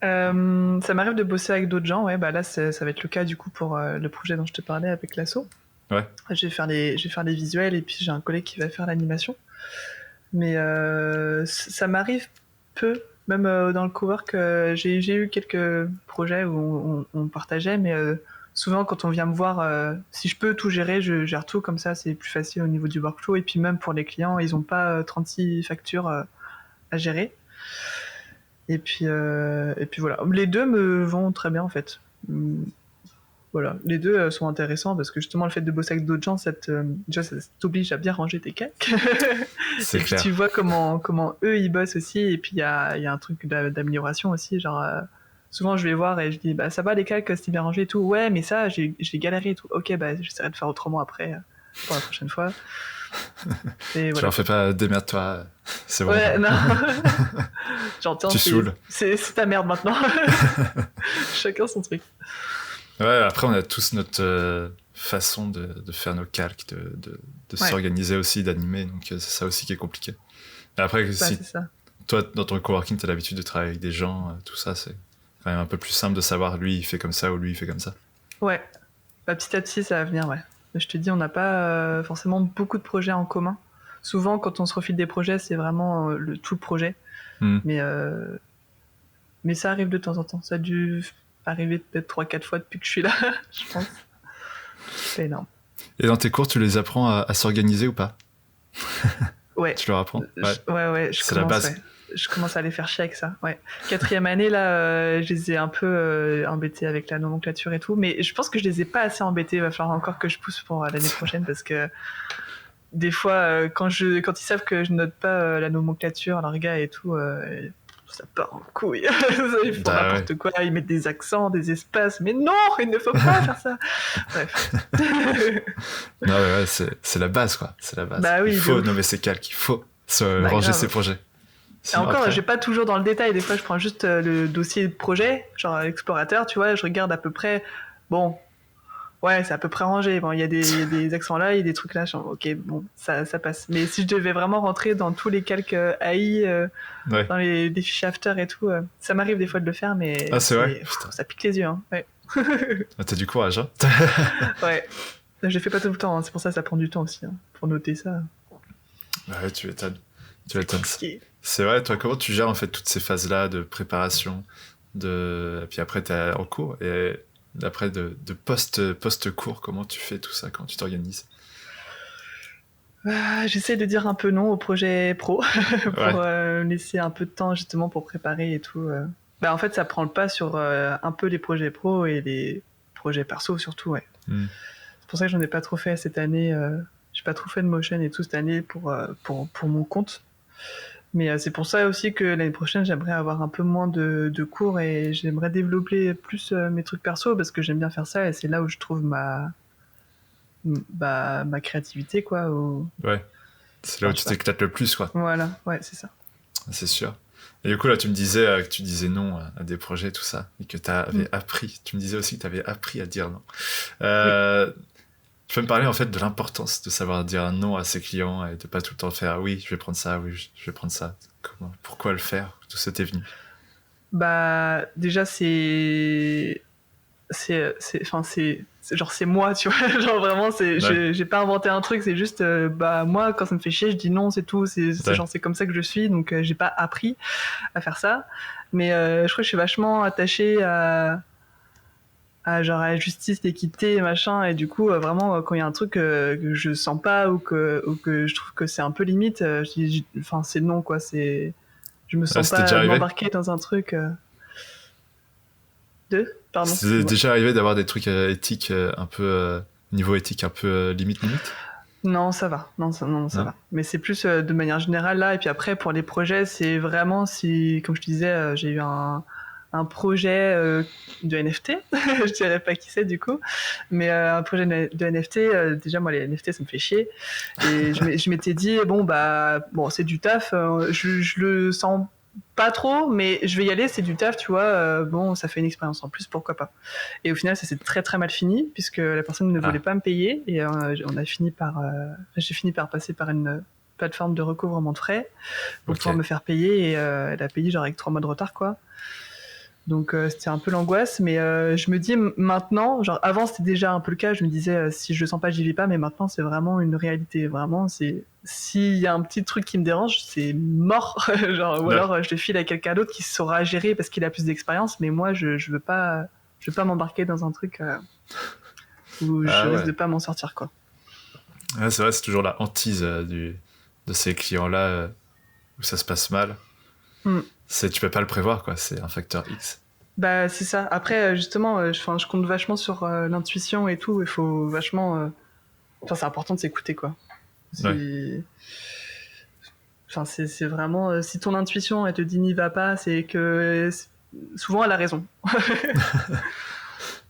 Ça m'arrive de bosser avec d'autres gens, ouais. Bah là, ça va être le cas du coup pour le projet dont je te parlais avec l'asso. Ouais. Je vais faire les visuels et puis j'ai un collègue qui va faire l'animation. Mais ça m'arrive peu, même dans le cowork, j'ai eu quelques projets où on partageait, mais souvent quand on vient me voir, si je peux tout gérer, je gère tout, comme ça c'est plus facile au niveau du workflow. Et puis même pour les clients, ils n'ont pas 36 factures à gérer. Et puis voilà. Les deux me vont très bien en fait. Voilà, les deux sont intéressants parce que justement le fait de bosser avec d'autres gens, ça t'oblige à bien ranger tes calques. C'est et puis clair. tu vois comment eux ils bossent aussi. Et puis il y a un truc d'amélioration aussi. Genre souvent je vais voir et je dis bah ça va les calques, c'est bien rangé et tout. Ouais mais ça j'ai galéré et tout. Ok bah j'essaierai de faire autrement après pour la prochaine fois. Et tu leur fais pas démerde-toi, c'est bon. Ouais, non. J'entends. Tu saoules. C'est ta merde maintenant. Chacun son truc. Ouais, après on a tous notre façon de faire nos calques, de s'organiser aussi, d'animer, donc c'est ça aussi qui est compliqué. Et après, si toi dans ton coworking t'as l'habitude de travailler avec des gens, tout ça, c'est quand même un peu plus simple de savoir lui il fait comme ça ou lui il fait comme ça. Ouais, bah, petit à petit ça va venir, ouais. Je te dis, on n'a pas forcément beaucoup de projets en commun. Souvent, quand on se refile des projets, c'est vraiment tout le projet. Mais ça arrive de temps en temps. Ça a dû arriver peut-être 3-4 fois depuis que je suis là, je pense. C'est énorme. Et dans tes cours, tu les apprends à s'organiser ou pas? Ouais. Tu leur apprends? Ouais. C'est la base. Je commence à les faire chier avec ça. Ouais. 4e année, là, je les ai un peu embêtés avec la nomenclature et tout. Mais je pense que je les ai pas assez embêtés. Il va falloir encore que je pousse pour l'année prochaine parce que des fois, quand ils savent que je note pas la nomenclature, l'orga et tout, ça part en couille. Ils font n'importe quoi. Ils mettent des accents, des espaces. Mais non, il ne faut pas faire ça. Bref. Non, c'est la base, quoi. C'est la base. Bah oui, il faut nommer ses calques. Il faut ranger ses projets. Et encore, j'ai pas toujours dans le détail. Des fois, je prends juste le dossier de projet, genre explorateur, tu vois, je regarde à peu près. Bon, ouais, c'est à peu près rangé. Bon, il y a des accents là, il y a des trucs là. Genre, ok, bon, ça passe. Mais si je devais vraiment rentrer dans tous les calques AI, dans les fichiers after et tout, ça m'arrive des fois de le faire, mais c'est vrai. Ça pique les yeux. Hein. Ouais. T'as du courage, hein. Ouais. Je le fais pas tout le temps. Hein. C'est pour ça que ça prend du temps aussi, hein, pour noter ça. Ouais, tu m'étonnes. C'est vrai, toi, comment tu gères en fait toutes ces phases-là de préparation, et puis après t'es en cours, et après de post-cours, comment tu fais tout ça, comment tu t'organises? J'essaie de dire un peu non au projet pro pour laisser un peu de temps justement pour préparer et tout. En fait, ça prend le pas sur un peu les projets pro et les projets perso surtout, ouais. C'est pour ça que j'en ai pas trop fait cette année. J'ai pas trop fait de motion et tout cette année pour mon compte. Mais c'est pour ça aussi que l'année prochaine, j'aimerais avoir un peu moins de cours et j'aimerais développer plus mes trucs perso parce que j'aime bien faire ça et c'est là où je trouve ma créativité, quoi. Ouais, c'est là où tu t'éclates le plus, quoi. Voilà, ouais, c'est ça. C'est sûr. Et du coup, là, tu me disais que tu disais non à des projets, tout ça, et que tu avais appris. Tu me disais aussi que tu avais appris à dire non. Tu peux me parler en fait de l'importance de savoir dire non à ses clients et de pas tout le temps faire oui, je vais prendre ça, oui, je vais prendre ça. Pourquoi le faire? Tout ça t'est venu? Déjà c'est moi, tu vois. Genre vraiment, j'ai pas inventé un truc, c'est juste moi quand ça me fait chier, je dis non, c'est tout. C'est comme ça que je suis, donc j'ai pas appris à faire ça. Mais je crois que je suis vachement attachée à la justice, l'équité, machin, et du coup vraiment quand il y a un truc que je sens pas ou que je trouve que c'est un peu limite, c'est non, quoi. Je me sens pas m'embarquer dans un truc Pardon. C'est déjà arrivé d'avoir des trucs éthiques un peu niveau éthique un peu limite. Non, ça va. Non, ça va. Mais c'est plus de manière générale là. Et puis après, pour les projets, c'est vraiment si, comme je te disais, j'ai eu un projet de NFT. Je dirais pas qui c'est du coup, mais un projet de NFT. Déjà, moi, les NFT, ça me fait chier. Et je m'étais dit bon, c'est du taf. Je le sens pas trop, mais je vais y aller, c'est du taf, tu vois. Ça fait une expérience en plus, pourquoi pas. Et au final, ça s'est très très mal fini puisque la personne ne voulait pas me payer et j'ai fini par passer par une plateforme de recouvrement de frais pour pouvoir me faire payer et elle a payé genre avec 3 mois de retard, quoi. Donc c'était un peu l'angoisse, mais je me dis maintenant, genre avant c'était déjà un peu le cas, je me disais si je le sens pas, j'y vais pas, mais maintenant c'est vraiment une réalité, vraiment, s'il y a un petit truc qui me dérange, c'est mort. Ou alors je le file à quelqu'un d'autre qui saura gérer parce qu'il a plus d'expérience, mais moi je veux pas m'embarquer dans un truc où je risque de pas m'en sortir, quoi. Ouais, c'est vrai, c'est toujours la hantise de ces clients-là où ça se passe mal. Tu peux pas le prévoir, quoi. C'est un facteur X. C'est ça. Après, justement, je compte vachement sur l'intuition et tout. Il faut vachement. C'est important de s'écouter, quoi. C'est vraiment. Si ton intuition elle te dit n'y va pas, c'est que souvent elle a raison.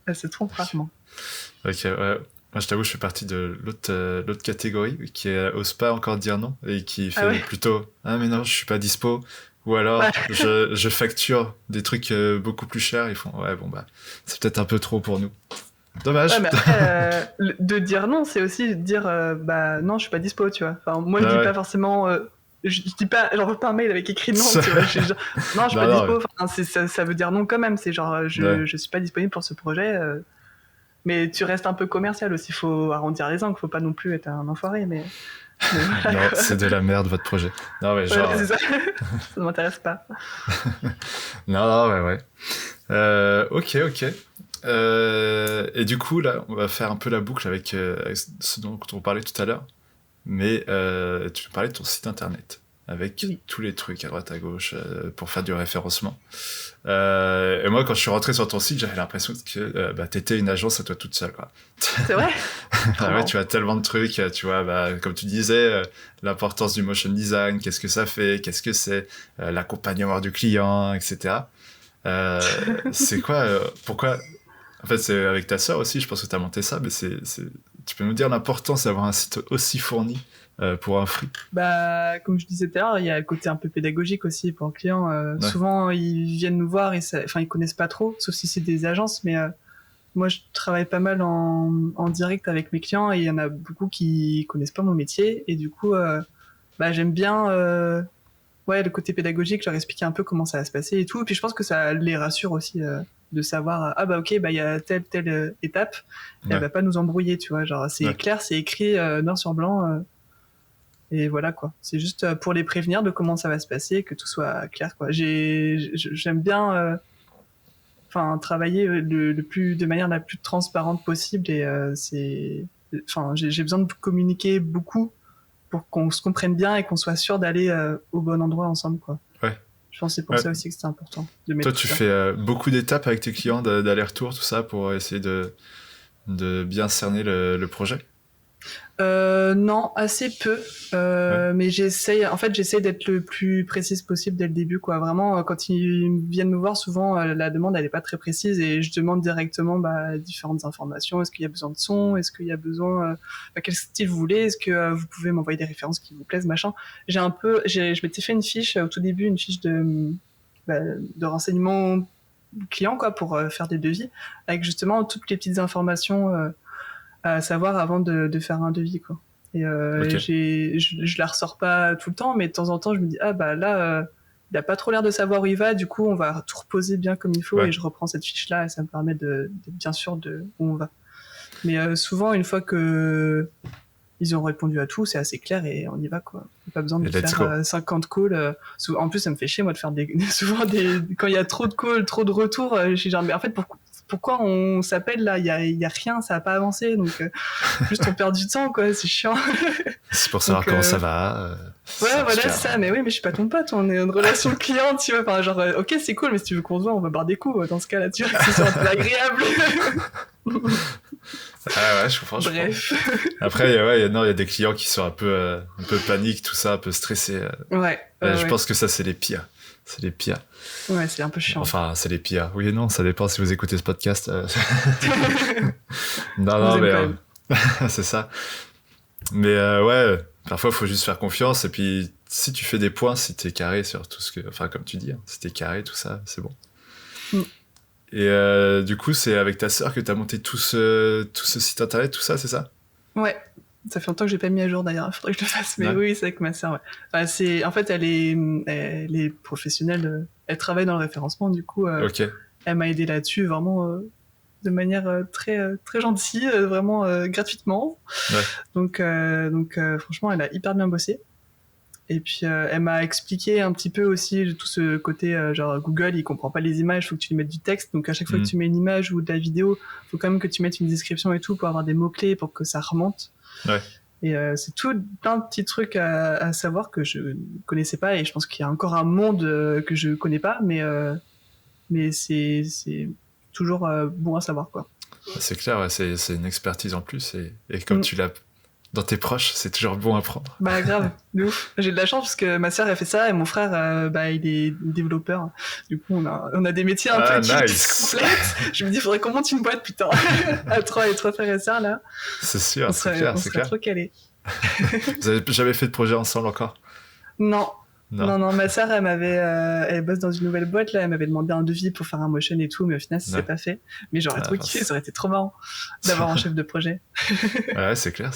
Elle se trompe rarement. Ok, ouais. Moi, je t'avoue, je fais partie de l'autre catégorie qui ose pas encore dire non et qui fait plutôt mais non, je suis pas dispo. Ou alors, je facture des trucs beaucoup plus chers. Ils font, c'est peut-être un peu trop pour nous. Dommage. Ouais, mais après, de dire non, c'est aussi de dire, non, je suis pas dispo, tu vois. Enfin, moi, je dis pas forcément, je dis pas, j'envoie pas un mail avec écrit non, tu vois. Non, je suis pas dispo. Enfin, ça veut dire non quand même. C'est genre, je suis pas disponible pour ce projet. Mais tu restes un peu commercial aussi. Faut arrondir les angles. Faut pas non plus être un enfoiré, mais non, c'est de la merde votre projet. Non, mais genre. C'est ça. Ça ne m'intéresse pas. non, ouais. Ok. Et du coup, là, on va faire un peu la boucle avec ce dont on parlait tout à l'heure. Mais tu parlais de ton site internet avec tous les trucs à droite à gauche pour faire du référencement. Et moi, quand je suis rentré sur ton site, j'avais l'impression que t'étais une agence à toi toute seule, quoi. C'est vrai. Ouais, tu as tellement de trucs, tu vois, comme tu disais, l'importance du motion design, qu'est-ce que ça fait, qu'est-ce que c'est, l'accompagnement du client, etc. C'est quoi, pourquoi... En fait, c'est avec ta sœur aussi, je pense que tu as monté ça, mais tu peux nous dire l'importance d'avoir un site aussi fourni pour un free? Bah, comme je disais tout à l'heure, il y a le côté un peu pédagogique aussi pour le client. Souvent, ils viennent nous voir et ils connaissent pas trop, sauf si c'est des agences, mais moi, je travaille pas mal en direct avec mes clients et il y en a beaucoup qui connaissent pas mon métier et du coup, j'aime bien le côté pédagogique, leur expliquer un peu comment ça va se passer et tout. Et puis je pense que ça les rassure aussi de savoir ok, il y a telle étape et elle va pas nous embrouiller, tu vois. Genre c'est clair, c'est écrit noir sur blanc et voilà quoi. C'est juste pour les prévenir de comment ça va se passer, que tout soit clair quoi. J'aime bien travailler de manière la plus transparente possible et j'ai besoin de communiquer beaucoup pour qu'on se comprenne bien et qu'on soit sûr d'aller au bon endroit ensemble quoi. Ouais. Je pense que c'est pour ça aussi que c'est important de mettre. Toi tu fais beaucoup d'étapes avec tes clients d'aller-retour tout ça pour essayer de bien cerner le projet? Non, assez peu. Mais j'essaie d'être le plus précise possible dès le début, quoi. Vraiment, quand ils viennent me voir, souvent la demande elle est pas très précise et je demande directement différentes informations. Est-ce qu'il y a besoin de son? Est-ce qu'il y a besoin quel style vous voulez? Est-ce que vous pouvez m'envoyer des références qui vous plaisent, machin. Je m'étais fait une fiche au tout début, une fiche de renseignements clients, quoi, pour faire des devis avec justement toutes les petites informations. À savoir avant de faire un devis quoi. Et je la ressors pas tout le temps, mais de temps en temps je me dis là il a pas trop l'air de savoir où il va, du coup on va tout reposer bien comme il faut et je reprends cette fiche là et ça me permet d'être bien sûr de où on va. Mais souvent une fois que ils ont répondu à tout, c'est assez clair et on y va quoi. Pas besoin de faire 50 calls. En plus ça me fait chier moi de faire souvent quand il y a trop de calls, trop de retours, je suis genre mais en fait pourquoi on s'appelle là, il y a rien, ça a pas avancé, donc juste on perd du temps quoi, c'est chiant. C'est pour savoir comment ça va. Ouais voilà c'est ça, mais oui mais je suis pas ton pote, on est en relation client, tu vois, enfin genre ok c'est cool mais si tu veux qu'on se voit on va boire des coups dans ce cas là, tu vois, c'est un peu agréable. Ah ouais, je comprends. Bref. Après, il y a des clients qui sont un peu paniques, tout ça, un peu stressés. Je pense que ça, c'est les pires. C'est les pires. Ouais, c'est un peu chiant. Enfin, c'est les pires. Oui et non, ça dépend si vous écoutez ce podcast. Non, mais c'est ça. Mais parfois, il faut juste faire confiance. Et puis, si tu fais des points, si t'es carré sur tout ce que... Enfin, comme tu dis, si t'es carré, tout ça, c'est bon. Et du coup, c'est avec ta sœur que t'as monté tout ce site internet, tout ça, c'est ça? Ouais. Ça fait longtemps que j'ai pas mis à jour d'ailleurs, il faudrait que je le fasse, mais oui, c'est avec ma sœur, ouais. En fait, elle est professionnelle, elle travaille dans le référencement, du coup, elle m'a aidé là-dessus, vraiment, de manière très, très gentille, vraiment gratuitement. Ouais. Donc, franchement, elle a hyper bien bossé. Et puis, elle m'a expliqué un petit peu aussi tout ce côté, genre Google, il comprend pas les images, faut que tu lui mettes du texte. Donc, à chaque fois que tu mets une image ou de la vidéo, faut quand même que tu mettes une description et tout pour avoir des mots-clés pour que ça remonte. Ouais. Et c'est tout plein de petits trucs à savoir que je connaissais pas et je pense qu'il y a encore un monde que je connais pas, mais c'est toujours bon à savoir quoi. C'est clair, ouais, c'est une expertise en plus et comme tu l'as dans tes proches, c'est toujours bon à prendre. Bah grave, de ouf. J'ai de la chance parce que ma sœur a fait ça et mon frère, il est développeur. Du coup, on a des métiers un peu nice. complètes. Je me dis, il faudrait qu'on monte une boîte, putain. À trois frères et sœurs, là. C'est sûr, c'est clair. On serait trop calés. Vous avez jamais fait de projet ensemble encore? Non, ma sœur, elle bosse dans une nouvelle boîte, là, elle m'avait demandé un devis pour faire un motion et tout, mais au final, ça s'est pas fait. Mais j'aurais trop kiffé, ça aurait été trop marrant d'avoir un chef de projet. Ouais, c'est clair.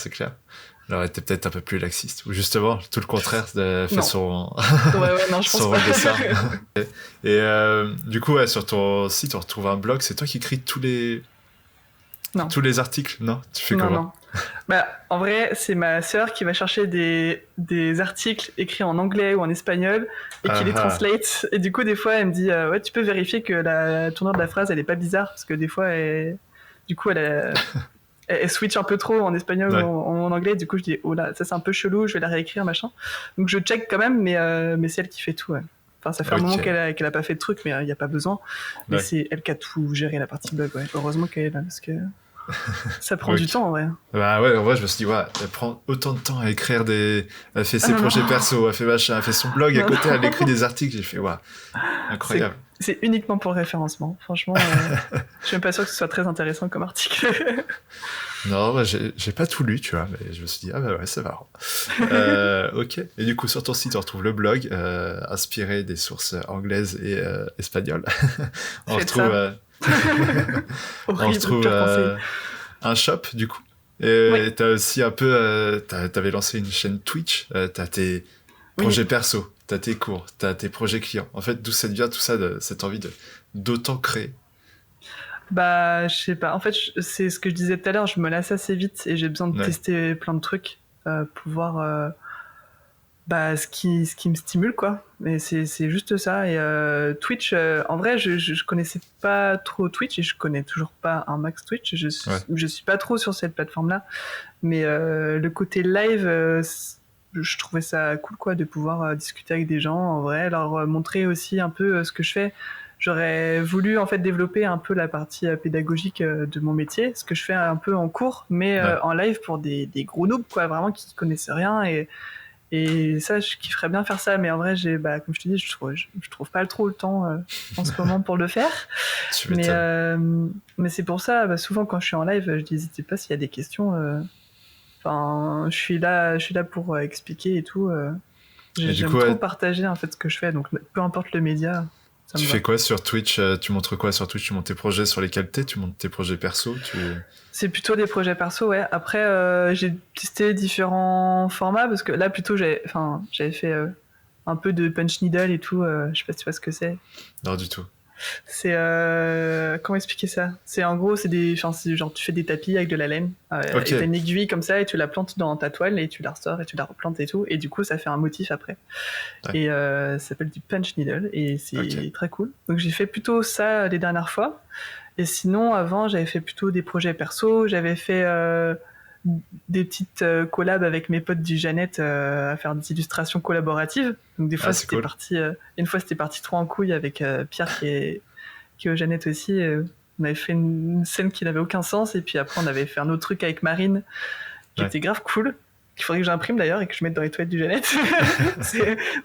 Elle aurait été peut-être un peu plus laxiste, ou justement, tout le contraire, fait son... non, je pense pas. Et du coup, sur ton site, on retrouve un blog, c'est toi qui écris tous les articles, non? Tu fais comment? Non. En vrai, c'est ma sœur qui va chercher des articles écrits en anglais ou en espagnol et qui les translate. Et du coup, des fois, elle me dit ouais, tu peux vérifier que la tournure de la phrase, elle est pas bizarre parce que des fois, elle switch un peu trop en espagnol ou en anglais. Du coup, je dis oh là, ça c'est un peu chelou, je vais la réécrire, machin. Donc je check quand même, mais c'est elle qui fait tout. Ouais. Enfin, ça fait un moment qu'elle a pas fait de truc, mais il y a pas besoin. Mais c'est elle qui a tout géré la partie blog. Ouais. Heureusement qu'elle est là parce que ça prend du temps en vrai. Bah ouais, en vrai, je me suis dit, elle prend autant de temps à écrire elle fait ses projets perso, elle fait machin, elle fait son blog à côté, elle écrit des articles. J'ai fait, incroyable. C'est uniquement pour le référencement. Franchement, je suis même pas sûr que ce soit très intéressant comme article. Non, bah, j'ai pas tout lu, tu vois, mais je me suis dit, ah bah ouais, c'est marrant. Ok. Et du coup, sur ton site, on retrouve le blog, inspiré des sources anglaises et espagnoles. On Faites retrouve, ça. on Horrible, retrouve pire conseil. un shop, du coup. Oui, Et t'as aussi un peu, t'avais lancé une chaîne Twitch, t'as tes oui. projets perso, t'as tes cours, t'as tes projets clients. En fait, d'où ça vient tout ça, cette envie d'autant créer? Bah, je sais pas. En fait, c'est ce que je disais tout à l'heure, je me lasse assez vite et j'ai besoin de Ouais, tester plein de trucs pour voir bah, ce qui me stimule, quoi. Mais c'est juste ça. Et Twitch, en vrai, je connaissais pas trop Twitch et je connais toujours pas un max Twitch. ouais, Je suis pas trop sur cette plateforme-là. Mais le côté live, je trouvais ça cool, quoi, de pouvoir discuter avec des gens en vrai, leur montrer aussi un peu ce que je fais. J'aurais voulu en fait développer un peu la partie pédagogique de mon métier, ce que je fais un peu en cours, mais ouais. en live pour des gros noobs, quoi, vraiment qui connaissaient rien. Et ça, je kifferais bien faire ça, mais en vrai, comme je te dis, je trouve pas trop le temps en ce moment pour le faire. Tu Mais, m'étonnes. mais c'est pour ça, souvent quand je suis en live, je dis n'hésitez pas s'il y a des questions. Enfin, je suis là pour expliquer et tout. Et du J'aime coup, trop ouais, partager en fait ce que je fais, donc peu importe le média, ça tu me fais va. quoi sur Twitch? Tu montres quoi sur Twitch? Tu montes tes projets sur lesquels tu montes tes projets perso? C'est plutôt des projets perso, ouais. Après, j'ai testé différents formats parce que là, plutôt, j'avais fait un peu de punch needle et tout. Je sais pas si tu vois ce que c'est. Non, du tout. C'est comment expliquer ça? C'est en gros, c'est genre tu fais des tapis avec de la laine Ok, et t'as une aiguille comme ça et tu la plantes dans ta toile et tu la ressors et tu la replantes et tout et du coup ça fait un motif après. ouais, Et ça s'appelle du punch needle et ok. c'est très cool. Donc j'ai fait plutôt ça les dernières fois. Et sinon avant j'avais fait plutôt des projets perso. J'avais fait des petites collabs avec mes potes du Jeannette à faire des illustrations collaboratives. Donc des Ah, fois c'est c'était cool. parti, une fois c'était parti trop en couille avec Pierre qui est au Jeannette aussi. On avait fait une scène qui n'avait aucun sens et puis après on avait fait un autre truc avec Marine qui Ouais. était grave cool. Qu'il faudrait que j'imprime d'ailleurs et que je mette dans les toilettes du Jeannette.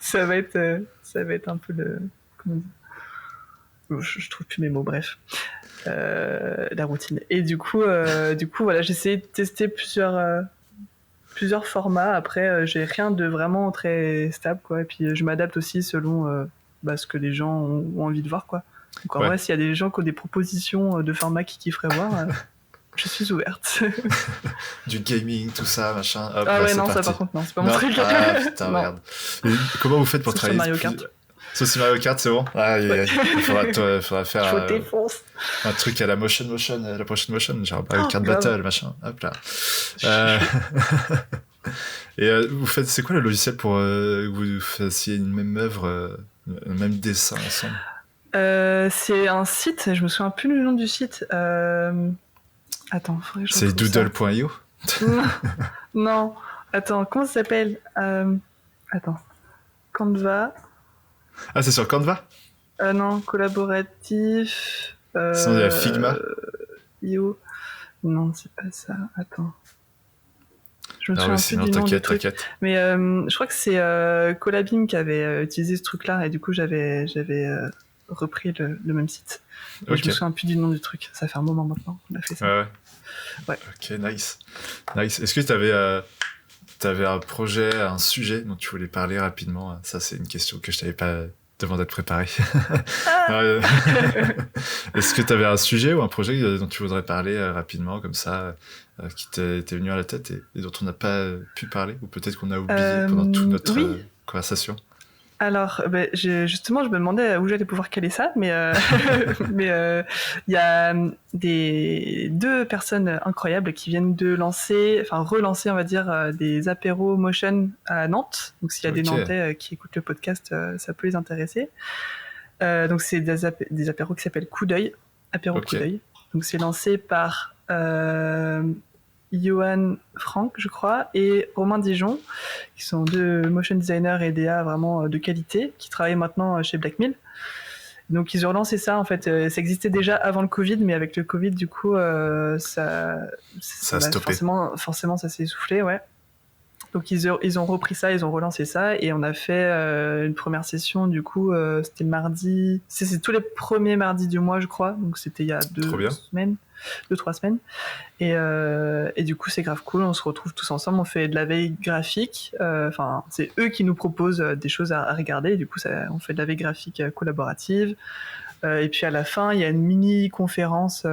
Ça va être un peu le. Comment dire, je trouve plus mes mots, bref. La routine. Et du coup voilà, j'ai essayé de tester plusieurs formats. Après, j'ai rien de vraiment très stable, quoi. Et puis, je m'adapte aussi selon ce que les gens ont envie de voir, quoi. Donc, en Ouais. vrai, s'il y a des gens qui ont des propositions de formats qu'ils kifferaient voir, je suis ouverte. Du gaming, tout ça, machin. Hop, Ah là, ouais, c'est non, ça parti. par contre, non, c'est pas mon Non? truc. Ah, putain, Non, merde. Et comment vous faites pour sauf sur travailler Mario plus... Kart. Sauf si Mario Kart, c'est bon? Aïe, aïe, aïe. Faudra faire Je défonce. un truc à la la prochaine motion, genre Mario Oh, Kart grave. Battle, machin. Hop là. Je suis Euh, chaud. Et vous faites, c'est quoi le logiciel pour que vous fassiez une même œuvre, un même dessin ensemble? C'est un site, je me souviens plus du nom du site. Attends, faudrait que je C'est retrouve ça. doodle.io? Non, non. Attends, comment ça s'appelle Attends, Canva. Ah, c'est sur Canva? Non, collaboratif. Sinon, il y a Figma. Io. Non, c'est pas ça. Attends. Je me Ah oui, souviens plus sinon, du nom du t'inquiète, truc. t'inquiète. Mais je crois que c'est Collabim qui avait utilisé ce truc-là et du coup j'avais repris le même site. Mais je me Ok. souviens plus du nom du truc. Ça fait un moment maintenant qu'on a fait ça. Ouais, ouais. Ouais. Ok, nice. Nice. Est-ce que t'avais un projet, un sujet dont tu voulais parler rapidement? Ça, c'est une question que je t'avais pas demandé de préparer. Ah. Non, est-ce que t'avais un sujet ou un projet dont tu voudrais parler rapidement, comme ça, qui t'est venu à la tête et dont on n'a pas pu parler, ou peut-être qu'on a oublié pendant toute notre Oui. conversation? Alors, justement, je me demandais où j'allais pouvoir caler ça, mais mais il y a deux personnes incroyables qui viennent de relancer, on va dire, des apéros motion à Nantes. Donc, s'il y a des Ok. Nantais qui écoutent le podcast, ça peut les intéresser. Donc, c'est des apéros qui s'appellent Coup d'œil, apéro Ok. Coup d'œil. Donc, c'est lancé par Johan Franck, je crois, et Romain Dijon, qui sont deux motion designers et DA vraiment de qualité, qui travaillent maintenant chez Black Mill. Donc ils ont relancé ça, en fait. Ça existait déjà avant le Covid, mais avec le Covid, du coup, Ça a stoppé. forcément, ça s'est essoufflé, ouais. Donc ils ont repris ça, ils ont relancé ça, et on a fait une première session, du coup, c'était le mardi, c'est tous les premiers mardis du mois, je crois, donc c'était il y a 2-3 semaines, et du coup c'est grave cool, on se retrouve tous ensemble, on fait de la veille graphique, enfin c'est eux qui nous proposent des choses à regarder, et du coup on fait de la veille graphique collaborative, et puis à la fin il y a une mini conférence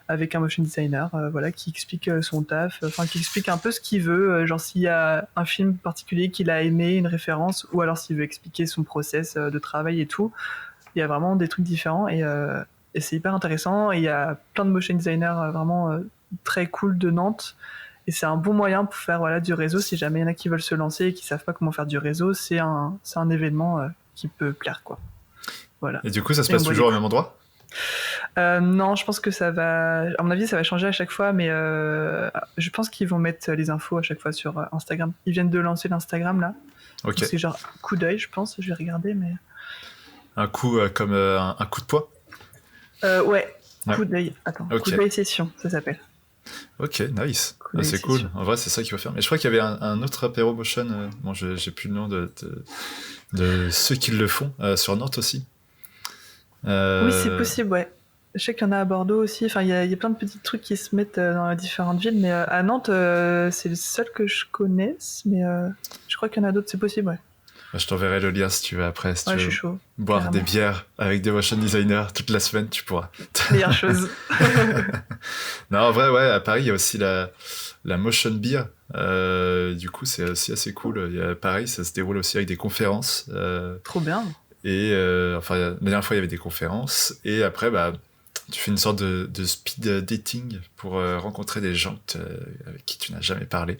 avec un motion designer, voilà, qui explique son taf, qui explique un peu ce qu'il veut, genre s'il y a un film particulier qu'il a aimé, une référence, ou alors s'il veut expliquer son process de travail et tout. Il y a vraiment des trucs différents, et c'est hyper intéressant, et il y a plein de motion designers vraiment très cool de Nantes, et c'est un bon moyen pour faire du réseau, si jamais il y en a qui veulent se lancer et qui savent pas comment faire du réseau, c'est un événement qui peut plaire, quoi. Voilà. Et du coup, ça se passe toujours au même endroit ? Non, je pense que ça va. À mon avis, ça va changer à chaque fois, mais je pense qu'ils vont mettre les infos à chaque fois sur Instagram. Ils viennent de lancer l'Instagram là. Ok. C'est genre coup d'œil, je pense. Je vais regarder, mais. Un coup comme un coup de poing. Ouais. Coup d'œil. Attends. Okay. Coup d'œil session, ça s'appelle. Ok, nice. C'est cool. En vrai, c'est ça qu'il faut faire. Mais je crois qu'il y avait un autre apéro motion. Bon, j'ai plus le nom de ceux qui le font sur Nantes aussi. Oui, c'est possible, ouais. Je sais qu'il y en a à Bordeaux aussi. Enfin, il y a plein de petits trucs qui se mettent dans les différentes villes, mais à Nantes, c'est le seul que je connaisse. Mais je crois qu'il y en a d'autres, c'est possible, ouais. Je t'enverrai le lien si tu veux après. Si tu veux je suis chaud. Boire des bières avec des motion designers toute la semaine, tu pourras. Meilleure chose. Non, en vrai, ouais, à Paris, il y a aussi la motion beer. Du coup, c'est aussi assez cool. Pareil, ça se déroule aussi avec des conférences. Trop bien. Et la dernière fois, il y avait des conférences. Et après, tu fais une sorte de speed dating pour rencontrer des gens avec qui tu n'as jamais parlé.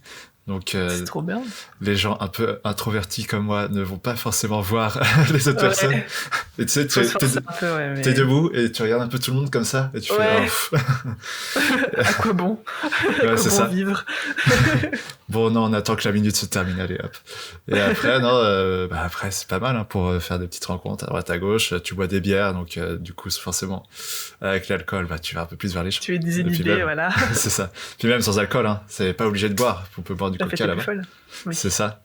Donc, c'est trop bien. Les gens un peu introvertis comme moi ne vont pas forcément voir les autres personnes. Et tu sais, t'es debout et tu regardes un peu tout le monde comme ça et tu fais à quoi bon ouais, c'est ça. Vivre. Bon, non, on attend que la minute se termine, allez hop. Et après, après c'est pas mal pour faire des petites rencontres à droite à gauche. Tu bois des bières, donc du coup, forcément, avec l'alcool, tu vas un peu plus vers les gens. Tu es désinhibé, voilà. C'est ça. Puis même sans alcool, c'est pas obligé de boire. On peut boire du coca là-bas. Oui. C'est ça.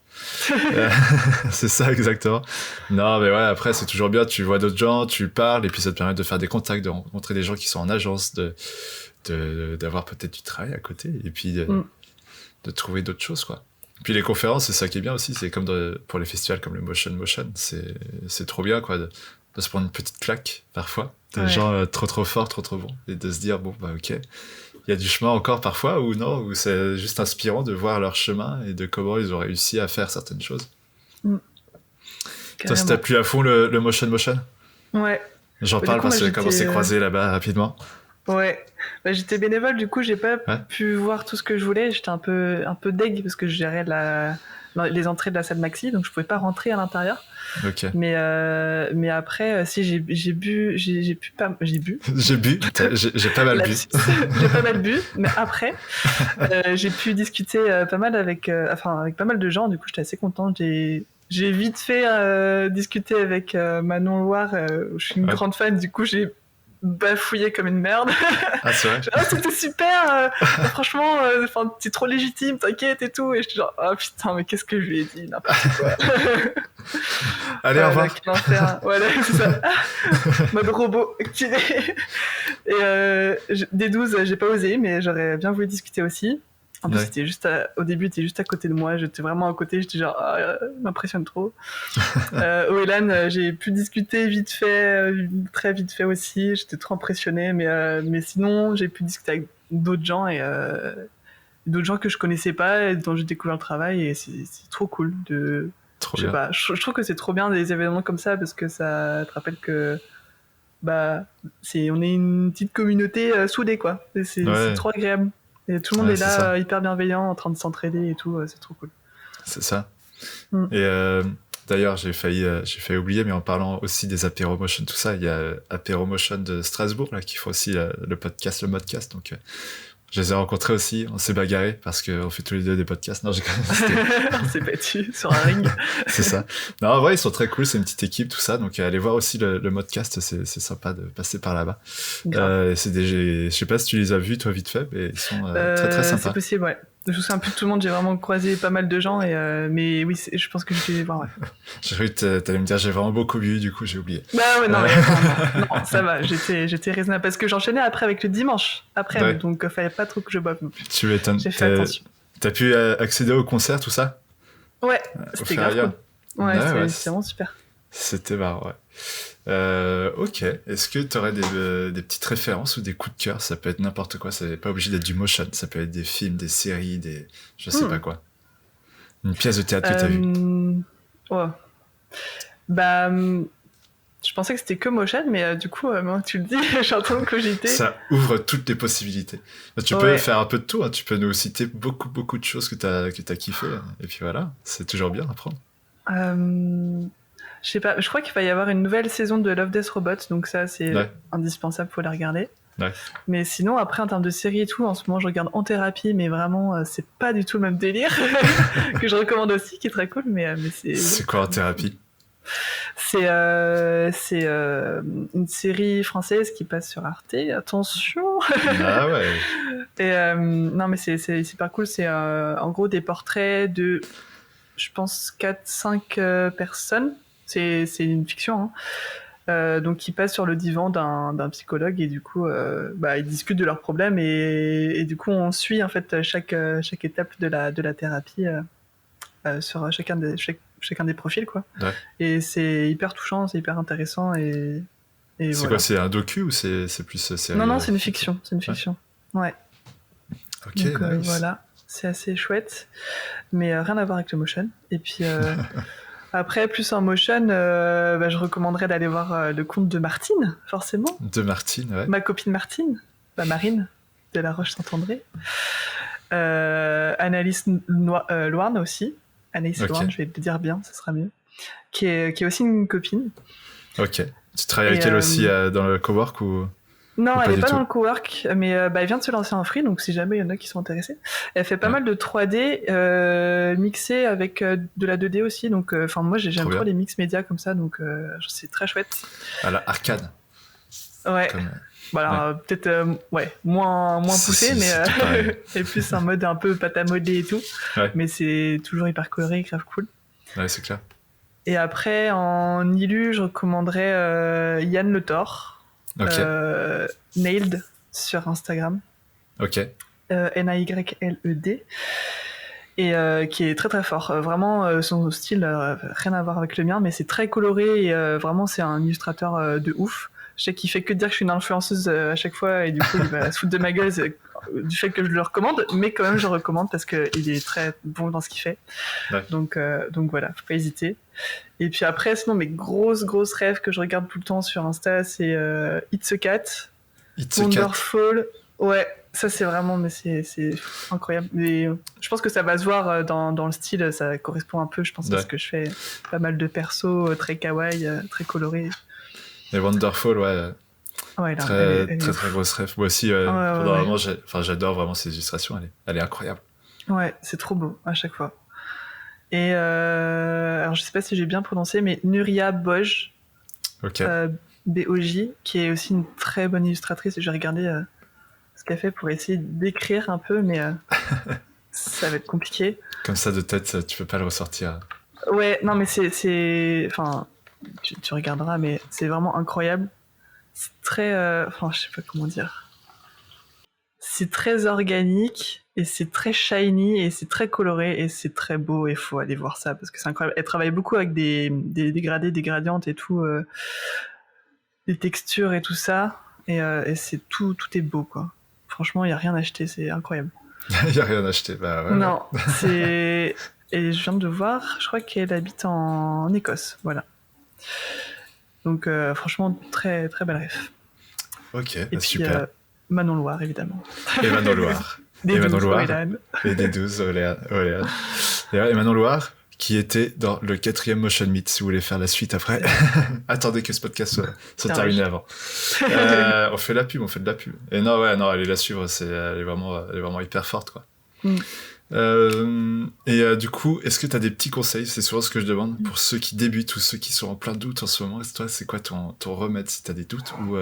C'est ça exactement. Non mais ouais, après c'est toujours bien, tu vois d'autres gens, tu parles et puis ça te permet de faire des contacts, de rencontrer des gens qui sont en agence, d'avoir peut-être du travail à côté et puis de trouver d'autres choses quoi. Puis les conférences, c'est ça qui est bien aussi, c'est comme pour les festivals comme le Motion, c'est trop bien quoi de se prendre une petite claque parfois, des gens trop forts, trop bons et de se dire bon ok. Il y a du chemin encore parfois ou non, ou c'est juste inspirant de voir leur chemin et de comment ils ont réussi à faire certaines choses. Toi, ça t'a plu à fond le motion? Ouais. J'en parle parce que comment c'est croisé là-bas rapidement. Ouais. J'étais bénévole, du coup, j'ai pas pu voir tout ce que je voulais. J'étais un peu deg parce que je gérais les entrées de la salle maxi, donc je pouvais pas rentrer à l'intérieur. Okay. Mais après, si j'ai bu, j'ai bu. J'ai pas mal bu. J'ai pas mal bu, mais après, j'ai pu discuter pas mal avec pas mal de gens. Du coup, j'étais assez contente. J'ai vite fait discuter avec Manon Loire. Je suis une grande fan. Du coup, j'ai bafouillé comme une merde. Ah, c'est vrai. C'était super. Franchement, t'es trop légitime, t'inquiète et tout. Et j'étais genre, oh putain, mais qu'est-ce que je lui ai dit, n'importe quoi. Allez, au revoir. Voilà, c'est ça. Mode robot activé. Et des 12, j'ai pas osé, mais j'aurais bien voulu discuter aussi. En plus, au début, t'es juste à côté de moi. J'étais vraiment à côté. J'étais genre, m'impressionne trop. Oelan, j'ai pu discuter vite fait, très vite fait aussi. J'étais trop impressionnée. Mais sinon, j'ai pu discuter avec d'autres gens et d'autres gens que je connaissais pas et dont j'ai découvert le travail. Et c'est trop cool de. Trop je sais pas. Je trouve que c'est trop bien des événements comme ça parce que ça te rappelle que. On est une petite communauté soudée, quoi. C'est trop agréable. Et tout le monde est là, hyper bienveillant, en train de s'entraider et tout, c'est trop cool. C'est ça. Et d'ailleurs, j'ai failli oublier, mais en parlant aussi des apéromotion, tout ça, il y a apéromotion de Strasbourg, là, qui font aussi le podcast, le modcast, donc je les ai rencontrés aussi, on s'est bagarrés, parce qu'on fait tous les deux des podcasts. Non, on s'est battus sur un ring. C'est ça. Non, en vrai, ils sont très cool, c'est une petite équipe, tout ça, donc allez voir aussi le modcast, c'est sympa de passer par là-bas. Je sais pas si tu les as vus, toi, vite fait, mais ils sont très très sympas. C'est possible, ouais. Je me souviens plus de tout le monde, j'ai vraiment croisé pas mal de gens, mais oui, je pense que j'ai dû les voir, ouais. J'ai cru que t'allais me dire j'ai vraiment beaucoup bu, du coup j'ai oublié. Bah ouais, non, ça va, j'étais raisonnable, parce que j'enchaînais après avec le dimanche, après, donc fallait pas trop que je boive non plus. Tu m'étonnes. J'ai fait attention. T'as pu accéder au concert, tout ça? Ouais, c'était grave cool. Ouais, c'était vraiment super. C'était marrant, ouais. Ok. Est-ce que tu aurais des petites références ou des coups de cœur? Ça peut être n'importe quoi. Ça n'est pas obligé d'être du motion. Ça peut être des films, des séries, je sais pas quoi. Une pièce de théâtre que tu as vue. Ouais. Bah, je pensais que c'était que motion, mais du coup, maintenant que tu le dis, je suis en train de cogiter. Ça ouvre toutes les possibilités. Tu peux faire un peu de tout. Hein. Tu peux nous citer beaucoup, beaucoup de choses que tu as kiffé. Et puis voilà, c'est toujours bien à prendre. Je sais pas, je crois qu'il va y avoir une nouvelle saison de Love, Death, Robots, donc ça, c'est indispensable, faut la regarder. Ouais. Mais sinon, après, en termes de séries et tout, en ce moment, je regarde En Thérapie, mais vraiment, c'est pas du tout le même délire, que je recommande aussi, qui est très cool, mais c'est... C'est quoi En Thérapie? C'est une série française qui passe sur Arte, attention. Ah ouais. Et non, mais c'est super cool, c'est en gros des portraits de, je pense, 4-5 personnes. C'est une fiction, hein. Donc ils passent sur le divan d'un psychologue et du coup ils discutent de leurs problèmes et du coup on suit en fait chaque étape de la thérapie sur chacun des profils, quoi. Ouais. Et c'est hyper touchant, c'est hyper intéressant et c'est voilà. quoi, c'est un docu ou c'est plus série? Non, c'est une fiction, ouais. Ok, donc nice. voilà, c'est assez chouette, mais rien à voir avec le motion. Et puis après, plus en motion, je recommanderais d'aller voir le conte de Martine, forcément. De Martine, ouais. Ma copine Martine, Marine, de La Roche-Saint-André. Anaïs Loarn aussi. Anaïs Loarn, je vais te dire bien, ça sera mieux. Qui est aussi une copine. Ok. Tu travailles avec elle aussi dans le cowork ou... Non, elle n'est pas dans le cowork, mais elle vient de se lancer en free, donc si jamais il y en a qui sont intéressés. Elle fait pas mal de 3D mixé avec de la 2D aussi, donc moi j'aime trop les mix médias comme ça, donc c'est très chouette. À la arcade. Ouais. Voilà, peut-être moins poussé, mais et plus un mode un peu pâte à modeler et tout. Ouais. Mais c'est toujours hyper coloré, grave cool. Ouais, c'est clair. Et après, en Ilu, je recommanderais Yann Le Thor. Okay. Nailed sur Instagram. Ok. Nayled. Et qui est très très fort. Vraiment, son style, rien à voir avec le mien, mais c'est très coloré et vraiment, c'est un illustrateur de ouf. Je sais qu'il fait que dire que je suis une influenceuse à chaque fois et du coup, il va se foutre de ma gueule du fait que je le recommande, mais quand même, je le recommande parce qu'il est très bon dans ce qu'il fait. Ouais. Donc voilà, faut pas hésiter. Et puis après, sinon, mes grosses rêves que je regarde tout le temps sur Insta, c'est It's a Cat, Wonderfall. Ouais, ça c'est vraiment, mais c'est incroyable. Mais je pense que ça va se voir dans le style, ça correspond un peu, je pense, à ce que je fais. Pas mal de persos, très kawaii, très colorés. Et Wonderful, ouais. Ouais, là, très grosse rêve. Moi aussi, vraiment, j'adore vraiment ces illustrations. Elle est incroyable. Ouais, c'est trop beau à chaque fois. Et alors je sais pas si j'ai bien prononcé, mais Nuria Boj, B-O-J, qui est aussi une très bonne illustratrice. J'ai regardé ce qu'elle fait pour essayer d'écrire un peu, mais ça va être compliqué. Comme ça de tête, tu peux pas le ressortir. Ouais, non, mais enfin, tu regarderas, mais c'est vraiment incroyable. C'est très, je sais pas comment dire. C'est très organique et c'est très shiny et c'est très coloré et c'est très beau et faut aller voir ça parce que c'est incroyable. Elle travaille beaucoup avec des dégradés, des gradientes et tout, des textures et tout ça et c'est tout est beau, quoi. Franchement, il y a rien à acheter, c'est incroyable. Il y a rien à acheter, bah ouais. Non, c'est et je viens de voir, je crois qu'elle habite en Écosse, voilà. Donc franchement, très très belle ref. Ok, et puis, super. Manon Loire, évidemment. Et Manon Loire. Des 12, et des 12, Oléane. Et Manon Loire, qui était dans le 4e Motion Meet, si vous voulez faire la suite après. Attendez que ce podcast soit terminé avant. On fait de la pub. Et non, allez la suivre, elle est vraiment hyper forte, quoi. Du coup, est-ce que tu as des petits conseils? C'est souvent ce que je demande pour ceux qui débutent ou ceux qui sont en plein doute en ce moment. Toi, c'est quoi ton remède si tu as des doutes ou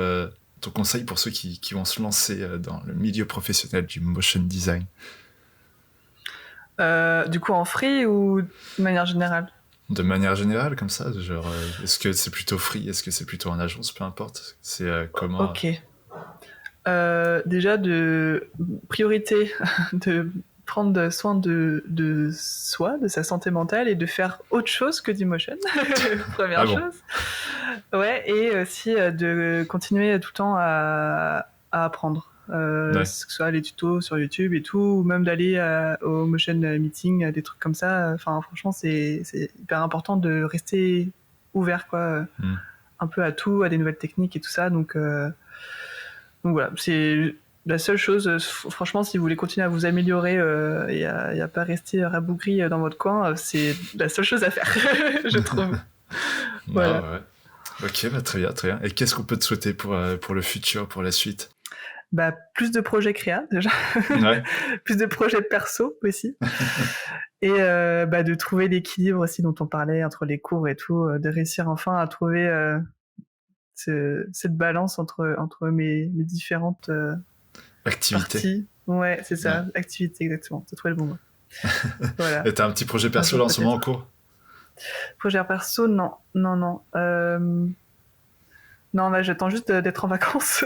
ton conseil pour ceux qui vont se lancer dans le milieu professionnel du motion design? Du coup, en free ou de manière générale? De manière générale, comme ça, genre, est-ce que c'est plutôt free, est-ce que c'est plutôt en agence, peu importe. C'est comment. Ok. Déjà, de priorité de prendre soin de soi, de sa santé mentale et de faire autre chose que d'Imotion. Première chose. Ouais, et aussi de continuer tout le temps à apprendre. Que ce soit les tutos sur YouTube et tout, ou même d'aller au motion meeting, des trucs comme ça. Enfin, franchement, c'est hyper important de rester ouvert, quoi, un peu à tout, à des nouvelles techniques et tout ça. Donc voilà, c'est la seule chose. Franchement, si vous voulez continuer à vous améliorer et à pas rester rabougri dans votre coin, c'est la seule chose à faire, je trouve. Voilà. Ah ouais. Ok, bah très bien, très bien. Et qu'est-ce qu'on peut te souhaiter pour le futur, pour la suite? Bah, plus de projets créa, déjà. Ouais. Plus de projets perso aussi. Et de trouver l'équilibre aussi dont on parlait entre les cours et tout, de réussir enfin à trouver cette balance entre mes différentes activités. Parties. Ouais, c'est ça, ouais. Activités, exactement. T'as trouvé le bon mot. Voilà. Et t'as un petit projet perso là en ce moment en cours? Projet perso, non. Non, là, j'attends juste d'être en vacances.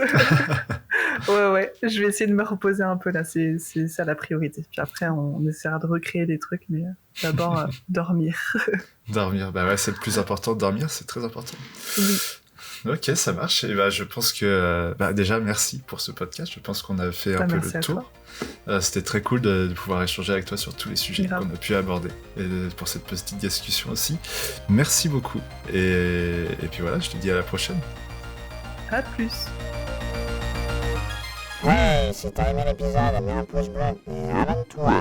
Ouais, je vais essayer de me reposer un peu là, c'est ça la priorité. Puis après, on essaiera de recréer des trucs, mais d'abord, dormir. Dormir, bah ouais, c'est le plus important, dormir, c'est très important. Oui. Ok, ça marche. Et bah, je pense que déjà merci pour ce podcast. Je pense qu'on a fait un peu le tour. C'était très cool de pouvoir échanger avec toi sur tous les sujets qu'on a pu aborder et pour cette petite discussion aussi. Merci beaucoup. Et puis voilà, je te dis à la prochaine. À plus. Ouais, si t'as aimé l'épisode, mets un pouce bleu et abonne-toi.